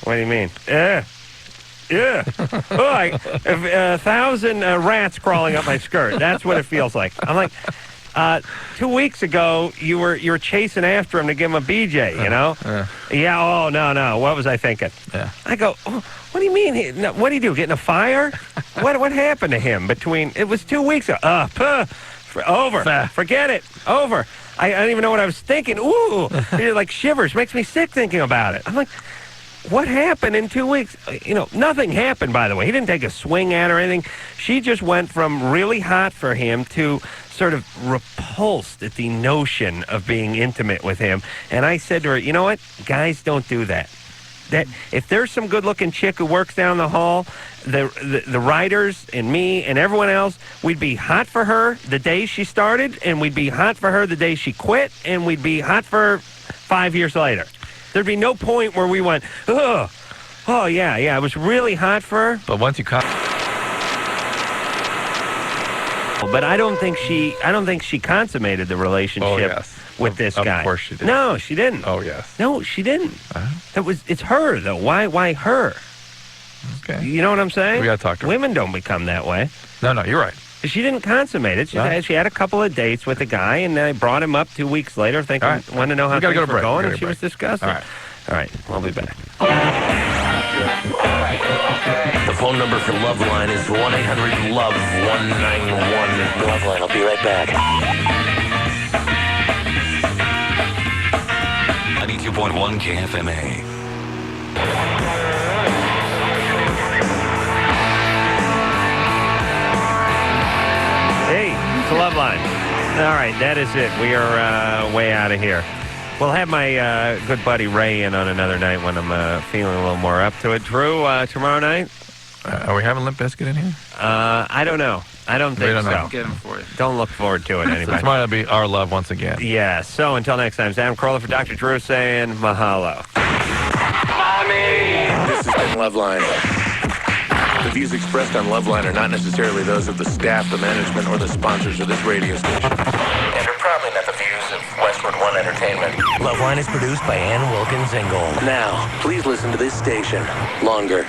do you mean? Yeah. Oh, 1,000 rats crawling up my skirt. That's what it feels like. I'm like, 2 weeks ago, you were chasing after him to give him a BJ, Yeah, oh, no. What was I thinking? Yeah. I go, oh, what do you mean? What do you do, get in a fire? What happened to him it was 2 weeks ago? Over. Forget it. Over. I don't even know what I was thinking. Ooh, it shivers. Makes me sick thinking about it. I'm like, what happened in 2 weeks? Nothing happened, by the way. He didn't take a swing at her or anything. She just went from really hot for him to sort of repulsed at the notion of being intimate with him. And I said to her, you know what? Guys don't do that. That if there's some good-looking chick who works down the hall, the writers and me and everyone else, we'd be hot for her the day she started, and we'd be hot for her the day she quit, and we'd be hot for her 5 years later. There'd be no point where we went, oh yeah, it was really hot for her. But once you caught... But I don't think she consummated the relationship with this guy. Of course she did. No, she didn't. Oh, yes. No, she didn't. It's her, though. Why her? Okay. You know what I'm saying? We got to talk to her. Women don't become that way. No, you're right. She didn't consummate it. She had a couple of dates with a guy, and I brought him up 2 weeks later, thinking, wanted to know how things were going, and she was disgusted. All right, we'll be back. The phone number for Loveline is 1-800-LOVE-191. Loveline, I'll be right back. 92.1 KFMA. Hey, it's Loveline. All right, that is it. We are way out of here. We'll have my good buddy Ray in on another night when I'm feeling a little more up to it. Drew, tomorrow night? Are we having Limp Bizkit in here? I don't know. I don't think don't so. know. Get him for you. Don't look forward to it anyway. So tomorrow will be Our Love once again. Yeah, so until next time, Sam Carolla for Dr. Drew saying mahalo. This has been Loveline. The views expressed on Loveline are not necessarily those of the staff, the management, or the sponsors of this radio station. And are probably not the views of Westwood One Entertainment. Loveline is produced by Ann Wilkins Ingold. Now, please listen to this station longer.